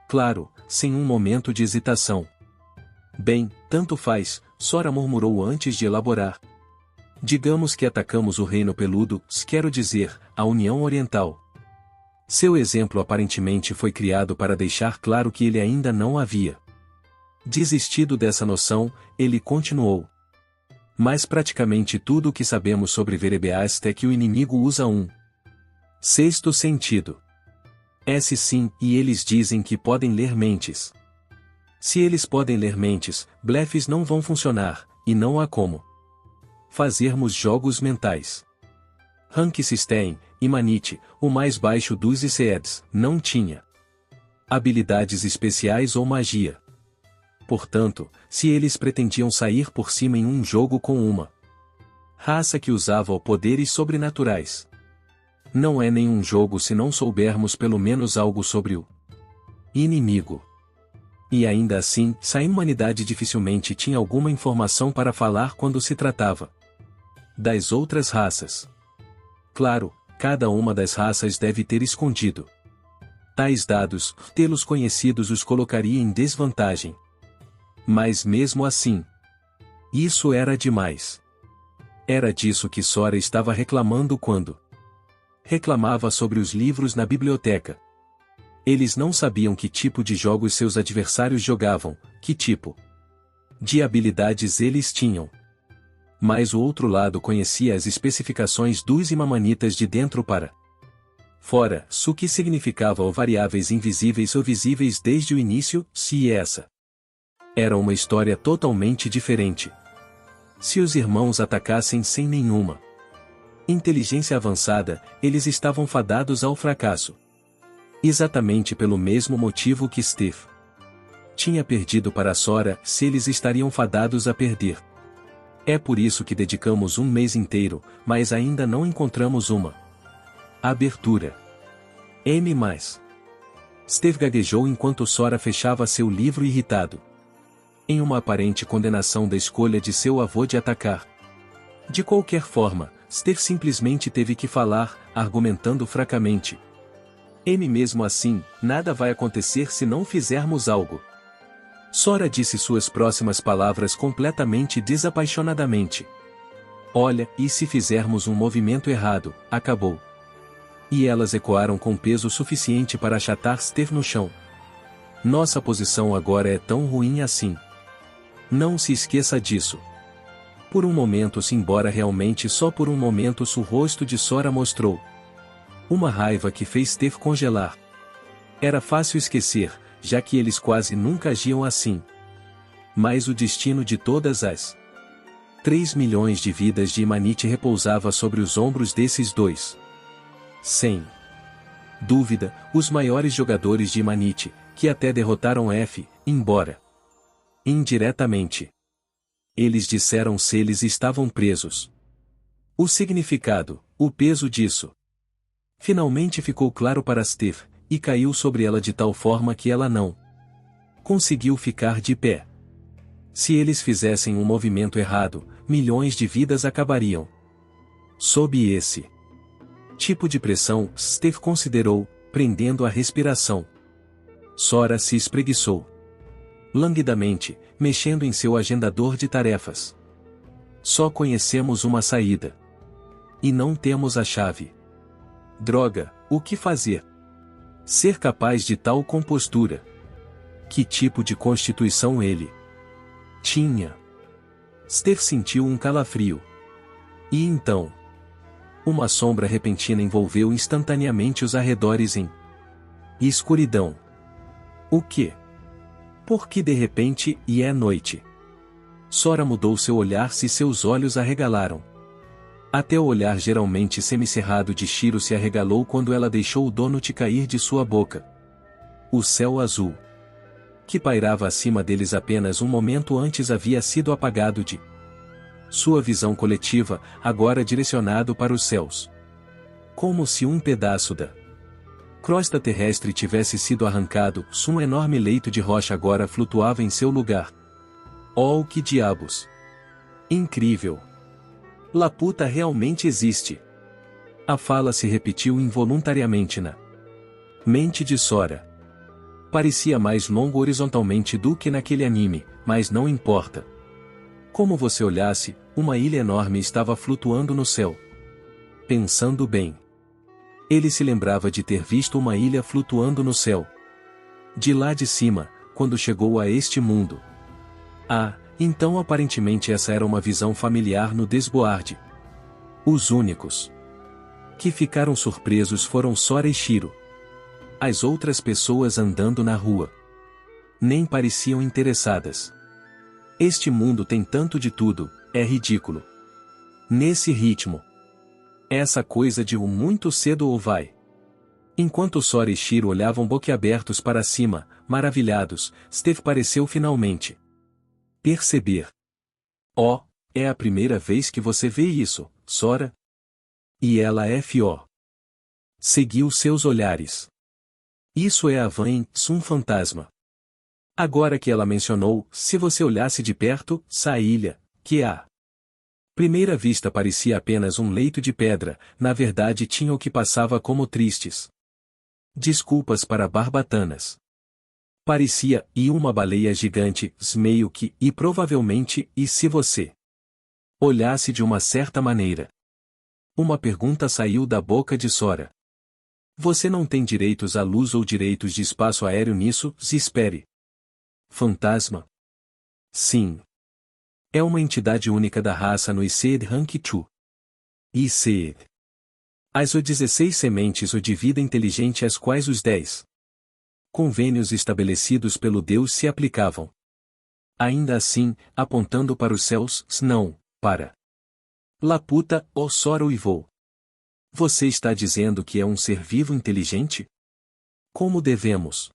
claro, sem um momento de hesitação. Bem, tanto faz, Sora murmurou antes de elaborar. Digamos que atacamos o Reino Peludo, quero dizer, a União Oriental. Seu exemplo aparentemente foi criado para deixar claro que ele ainda não havia desistido dessa noção, ele continuou. Mas praticamente tudo o que sabemos sobre Verebeast é que o inimigo usa um sexto sentido. Sim, e eles dizem que podem ler mentes. Se eles podem ler mentes, blefes não vão funcionar, e não há como fazermos jogos mentais. Hank System, Imanite, o mais baixo dos ICEDs, não tinha habilidades especiais ou magia. Portanto, se eles pretendiam sair por cima em um jogo com uma raça que usava poderes sobrenaturais, não é nenhum jogo se não soubermos pelo menos algo sobre o inimigo. E ainda assim, a humanidade dificilmente tinha alguma informação para falar quando se tratava das outras raças. Claro, cada uma das raças deve ter escondido tais dados, tê-los conhecidos os colocaria em desvantagem. Mas mesmo assim, isso era demais. Era disso que Sora estava reclamando quando reclamava sobre os livros na biblioteca. Eles não sabiam que tipo de jogos seus adversários jogavam, que tipo de habilidades eles tinham. Mas o outro lado conhecia as especificações dos Imamanitas de dentro para fora, o que significava ou variáveis invisíveis ou visíveis desde o início, se essa era uma história totalmente diferente. Se os irmãos atacassem sem nenhuma inteligência avançada, eles estavam fadados ao fracasso. Exatamente pelo mesmo motivo que Steve tinha perdido para Sora, se eles estariam fadados a perder. É por isso que dedicamos um mês inteiro, mas ainda não encontramos uma abertura. Steve gaguejou enquanto Sora fechava seu livro irritado. Em uma aparente condenação da escolha de seu avô de atacar. De qualquer forma, Steve simplesmente teve que falar, argumentando fracamente. Mesmo assim, nada vai acontecer se não fizermos algo. Sora disse suas próximas palavras completamente desapaixonadamente. Olha, e se fizermos um movimento errado, acabou. E elas ecoaram com peso suficiente para achatar Steve no chão. Nossa posição agora é tão ruim assim. Não se esqueça disso. Por um momento, embora realmente só por um momento, o rosto de Sora mostrou uma raiva que fez Steve congelar. Era fácil esquecer, já que eles quase nunca agiam assim. Mas o destino de todas as 3 milhões de vidas de Imanite repousava sobre os ombros desses dois. Sem dúvida, os maiores jogadores de Imanite, que até derrotaram F, embora indiretamente eles disseram se eles estavam presos. O significado, o peso disso finalmente ficou claro para Steve, e caiu sobre ela de tal forma que ela não conseguiu ficar de pé. Se eles fizessem um movimento errado, milhões de vidas acabariam. Sob esse tipo de pressão, Steve considerou, prendendo a respiração. Sora se espreguiçou languidamente, mexendo em seu agendador de tarefas. Só conhecemos uma saída. E não temos a chave. Droga, o que fazer? Ser capaz de tal compostura. Que tipo de constituição ele tinha? Steve sentiu um calafrio. E então, uma sombra repentina envolveu instantaneamente os arredores em escuridão. O que Porque de repente, e é noite. Sora mudou seu olhar e seus olhos arregalaram. Até o olhar geralmente semicerrado de Shiro se arregalou quando ela deixou o donut cair de sua boca. O céu azul, que pairava acima deles apenas um momento antes, havia sido apagado de sua visão coletiva, agora direcionado para os céus. Como se um pedaço da crosta terrestre tivesse sido arrancado, um enorme leito de rocha agora flutuava em seu lugar. Oh, que diabos! Incrível! Laputa realmente existe. A fala se repetiu involuntariamente na mente de Sora. Parecia mais longo horizontalmente do que naquele anime, mas não importa. Como você olhasse, uma ilha enorme estava flutuando no céu. Pensando bem. Ele se lembrava de ter visto uma ilha flutuando no céu. De lá de cima, quando chegou a este mundo. Ah, então aparentemente essa era uma visão familiar no Desboarde. Os únicos que ficaram surpresos foram Sora e Shiro. As outras pessoas andando na rua nem pareciam interessadas. Este mundo tem tanto de tudo, é ridículo. Nesse ritmo. Essa coisa de muito cedo ou vai. Enquanto Sora e Shiro olhavam boquiabertos para cima, maravilhados, Steve pareceu finalmente perceber. Oh, é a primeira vez que você vê isso, Sora? E ela é Fio. Seguiu seus olhares. Isso é a Van, um fantasma. Agora que ela mencionou, se você olhasse de perto, essa ilha, que à primeira vista parecia apenas um leito de pedra, na verdade tinha o que passava como tristes desculpas para barbatanas. Parecia, e uma baleia gigante, meio que, e provavelmente, e se você olhasse de uma certa maneira. Uma pergunta saiu da boca de Sora. Você não tem direitos à luz ou direitos de espaço aéreo nisso, se espere. Fantasma? Sim. É uma entidade única da raça no Iced Rankichu. Iced. As o 16 sementes o de vida inteligente às quais os 10 convênios estabelecidos pelo Deus se aplicavam. Ainda assim, apontando para os céus, não, para Laputa, ó Sora uivou. Você está dizendo que é um ser vivo inteligente? Como devemos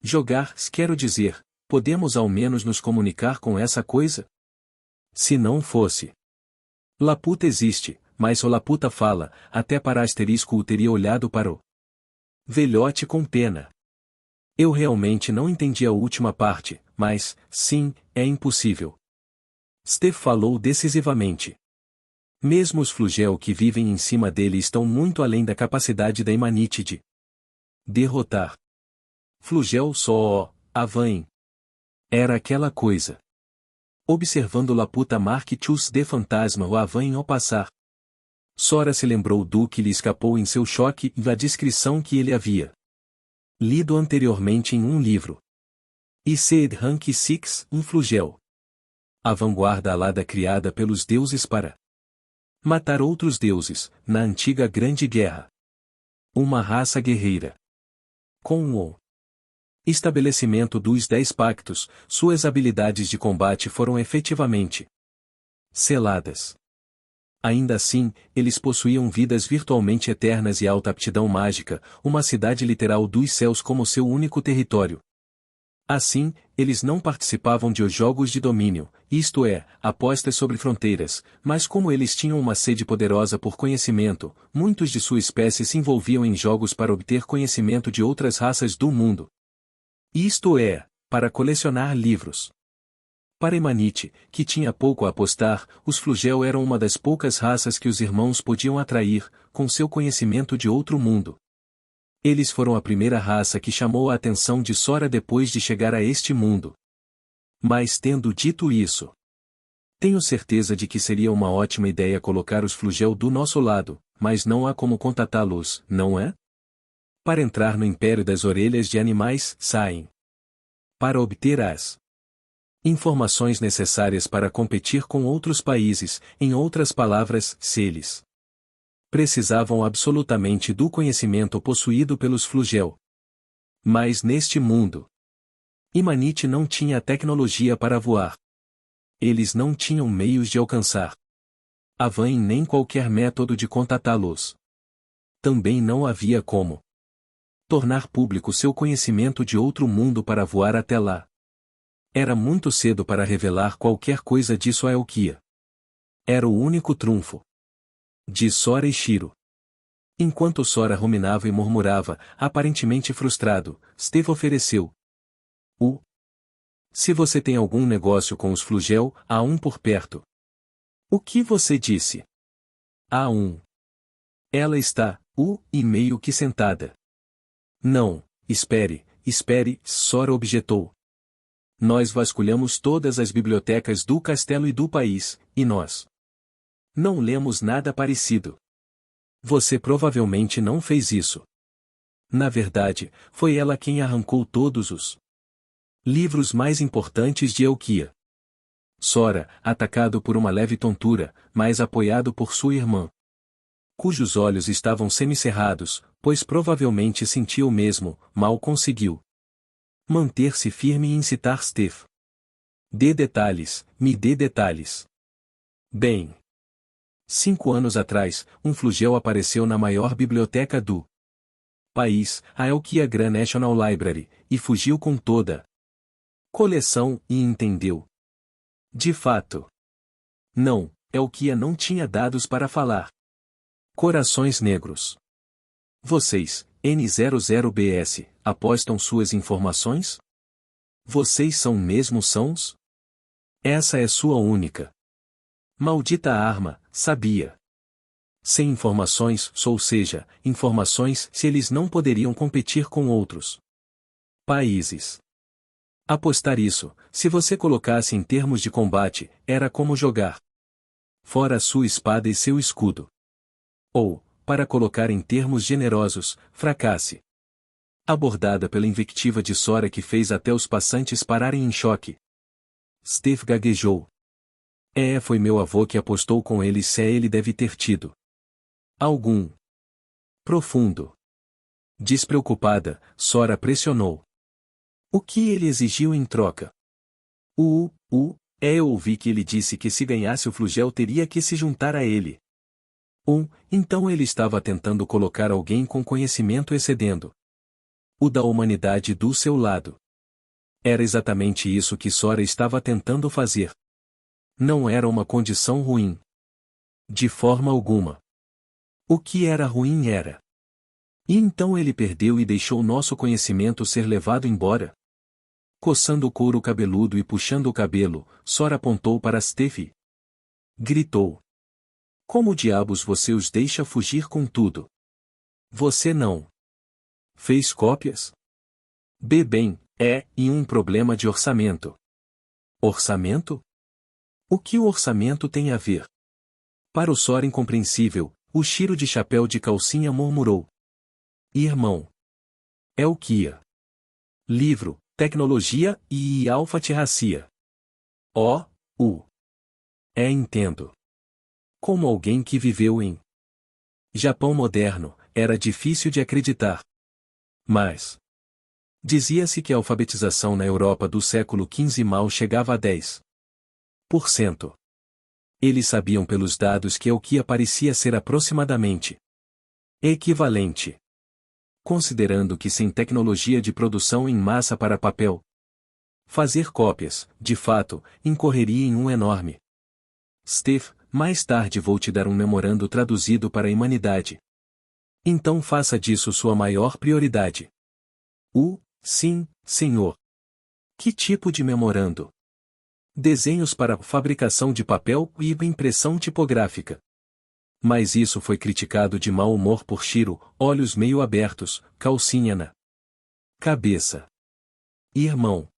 jogar, quero dizer, podemos ao menos nos comunicar com essa coisa? Se não fosse. Laputa existe, mas o Laputa fala, até para asterisco o teria olhado para o velhote com pena. Eu realmente não entendi a última parte, mas, sim, é impossível. Steve falou decisivamente. Mesmo os flugel que vivem em cima dele estão muito além da capacidade da Imanite de derrotar. Flugel só, a Van. Era aquela coisa. Observando Laputa Marquitus de fantasma o Avan ao passar. Sora se lembrou do que lhe escapou em seu choque e da descrição que ele havia lido anteriormente em um livro. Iced Rank 6, um flugel. A vanguarda alada criada pelos deuses para matar outros deuses, na antiga Grande Guerra. Uma raça guerreira. Com o estabelecimento dos 10 pactos, suas habilidades de combate foram efetivamente seladas. Ainda assim, eles possuíam vidas virtualmente eternas e alta aptidão mágica, uma cidade literal dos céus como seu único território. Assim, eles não participavam de jogos de domínio, isto é, apostas sobre fronteiras, mas como eles tinham uma sede poderosa por conhecimento, muitos de sua espécie se envolviam em jogos para obter conhecimento de outras raças do mundo. Isto é, para colecionar livros. Para Emanite, que tinha pouco a apostar, os flugel eram uma das poucas raças que os irmãos podiam atrair, com seu conhecimento de outro mundo. Eles foram a primeira raça que chamou a atenção de Sora depois de chegar a este mundo. Mas tendo dito isso, tenho certeza de que seria uma ótima ideia colocar os flugel do nosso lado, mas não há como contatá-los, não é? Para entrar no Império das Orelhas de Animais, saem. Para obter as informações necessárias para competir com outros países, em outras palavras, se eles precisavam absolutamente do conhecimento possuído pelos flugel. Mas neste mundo Imanite não tinha tecnologia para voar. Eles não tinham meios de alcançar Havain nem qualquer método de contatá-los. Também não havia como tornar público seu conhecimento de outro mundo para voar até lá. Era muito cedo para revelar qualquer coisa disso a Elkia. Era o único trunfo de Sora e Shiro. Enquanto Sora ruminava e murmurava, aparentemente frustrado, Steve ofereceu: Se você tem algum negócio com os Flugel, há um por perto. O que você disse? Há um. Ela está, e meio que sentada. Não, espere, Sora objetou. Nós vasculhamos todas as bibliotecas do castelo e do país, e nós não lemos nada parecido. Você provavelmente não fez isso. Na verdade, foi ela quem arrancou todos os livros mais importantes de Elkia. Sora, atacado por uma leve tontura, mas apoiado por sua irmã, cujos olhos estavam semicerrados, pois provavelmente sentia o mesmo, mal conseguiu manter-se firme e incitar Steve. Dê detalhes, me dê detalhes. Bem. 5 anos atrás, um Flugel apareceu na maior biblioteca do país, a Elkia Grand National Library, e fugiu com toda coleção, e entendeu. De fato. Não, Elkia não tinha dados para falar. Corações negros. Vocês, N00BS, apostam suas informações? Vocês são mesmo sãos? Essa é sua única maldita arma, sabia? Sem informações, ou seja, informações se eles não poderiam competir com outros países. Apostar isso, se você colocasse em termos de combate, era como jogar fora sua espada e seu escudo. Ou, para colocar em termos generosos, fracasse. Abordada pela invectiva de Sora que fez até os passantes pararem em choque. Steve gaguejou. Foi meu avô que apostou com ele, se ele deve ter tido algum profundo. Despreocupada, Sora pressionou. O que ele exigiu em troca? Eu ouvi que ele disse que se ganhasse o Flugel teria que se juntar a ele. Então ele estava tentando colocar alguém com conhecimento excedendo o da humanidade do seu lado. Era exatamente isso que Sora estava tentando fazer. Não era uma condição ruim. De forma alguma. O que era ruim era. E então ele perdeu e deixou nosso conhecimento ser levado embora? Coçando o couro cabeludo e puxando o cabelo, Sora apontou para Steffi. Gritou. Como diabos você os deixa fugir com tudo? Você não fez cópias? Bem, e um problema de orçamento. Orçamento? O que o orçamento tem a ver? Para o Sora incompreensível, o Shiro de chapéu de calcinha murmurou. Irmão. Elkia. Livro, tecnologia e alfatirracia. Entendo. Como alguém que viveu em Japão moderno, era difícil de acreditar. Mas dizia-se que a alfabetização na Europa do século XV mal chegava a 10%. Eles sabiam pelos dados que Elkia parecia ser aproximadamente equivalente. Considerando que sem tecnologia de produção em massa para papel, fazer cópias, de fato, incorreria em um enorme. Steve, mais tarde vou te dar um memorando traduzido para a humanidade. Então faça disso sua maior prioridade. Sim, senhor. Que tipo de memorando? Desenhos para fabricação de papel e impressão tipográfica. Mas isso foi criticado de mau humor por Shiro, olhos meio abertos, calcinha na cabeça. Irmão.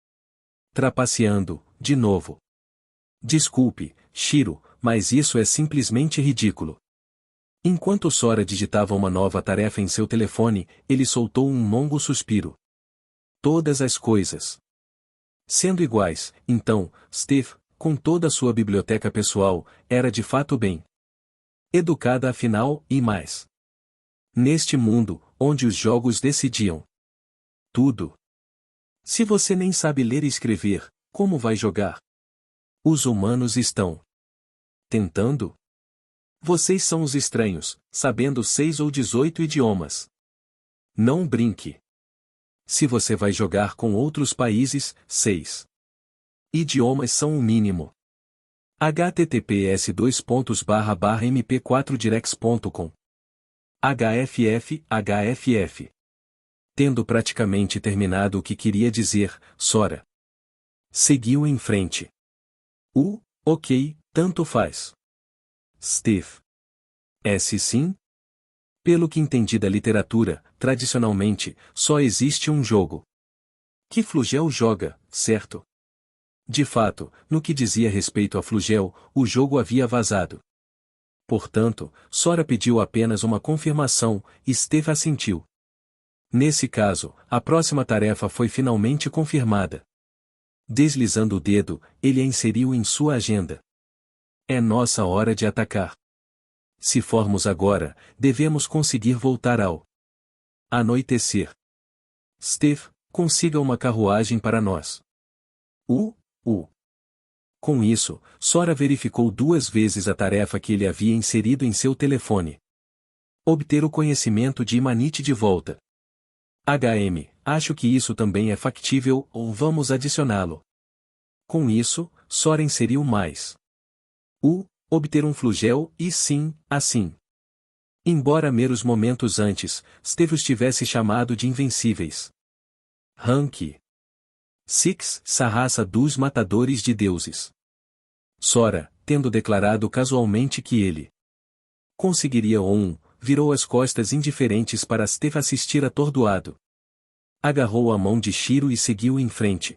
Trapaceando, de novo. Desculpe, Shiro, mas isso é simplesmente ridículo. Enquanto Sora digitava uma nova tarefa em seu telefone, ele soltou um longo suspiro. Todas as coisas sendo iguais, então, Steve, com toda a sua biblioteca pessoal, era de fato bem educada afinal, e mais. Neste mundo, onde os jogos decidiam tudo. Se você nem sabe ler e escrever, como vai jogar? Os humanos estão tentando? Vocês são os estranhos, sabendo 6 ou 18 idiomas. Não brinque. Se você vai jogar com outros países, 6 idiomas são o mínimo. https://mp4directs.com HFF. Tendo praticamente terminado o que queria dizer, Sora seguiu em frente. Ok, tanto faz. Steve. Sim? Pelo que entendi da literatura, tradicionalmente, só existe um jogo. Que Flugel joga, certo? De fato, no que dizia respeito a Flugel, o jogo havia vazado. Portanto, Sora pediu apenas uma confirmação, e Steve assentiu. Nesse caso, a próxima tarefa foi finalmente confirmada. Deslizando o dedo, ele a inseriu em sua agenda. É nossa hora de atacar. Se formos agora, devemos conseguir voltar ao anoitecer. Steve, consiga uma carruagem para nós. Com isso, Sora verificou 2 vezes a tarefa que ele havia inserido em seu telefone. Obter o conhecimento de Imanite de volta. Acho que isso também é factível, ou vamos adicioná-lo. Com isso, Sora inseriu mais. Obter um flugel, e sim, assim. Embora meros momentos antes, Steve os tivesse chamado de invencíveis. Rank 6, a raça dos matadores de deuses. Sora, tendo declarado casualmente que ele conseguiria virou as costas indiferentes para Steve assistir atordoado. Agarrou a mão de Shiro e seguiu em frente.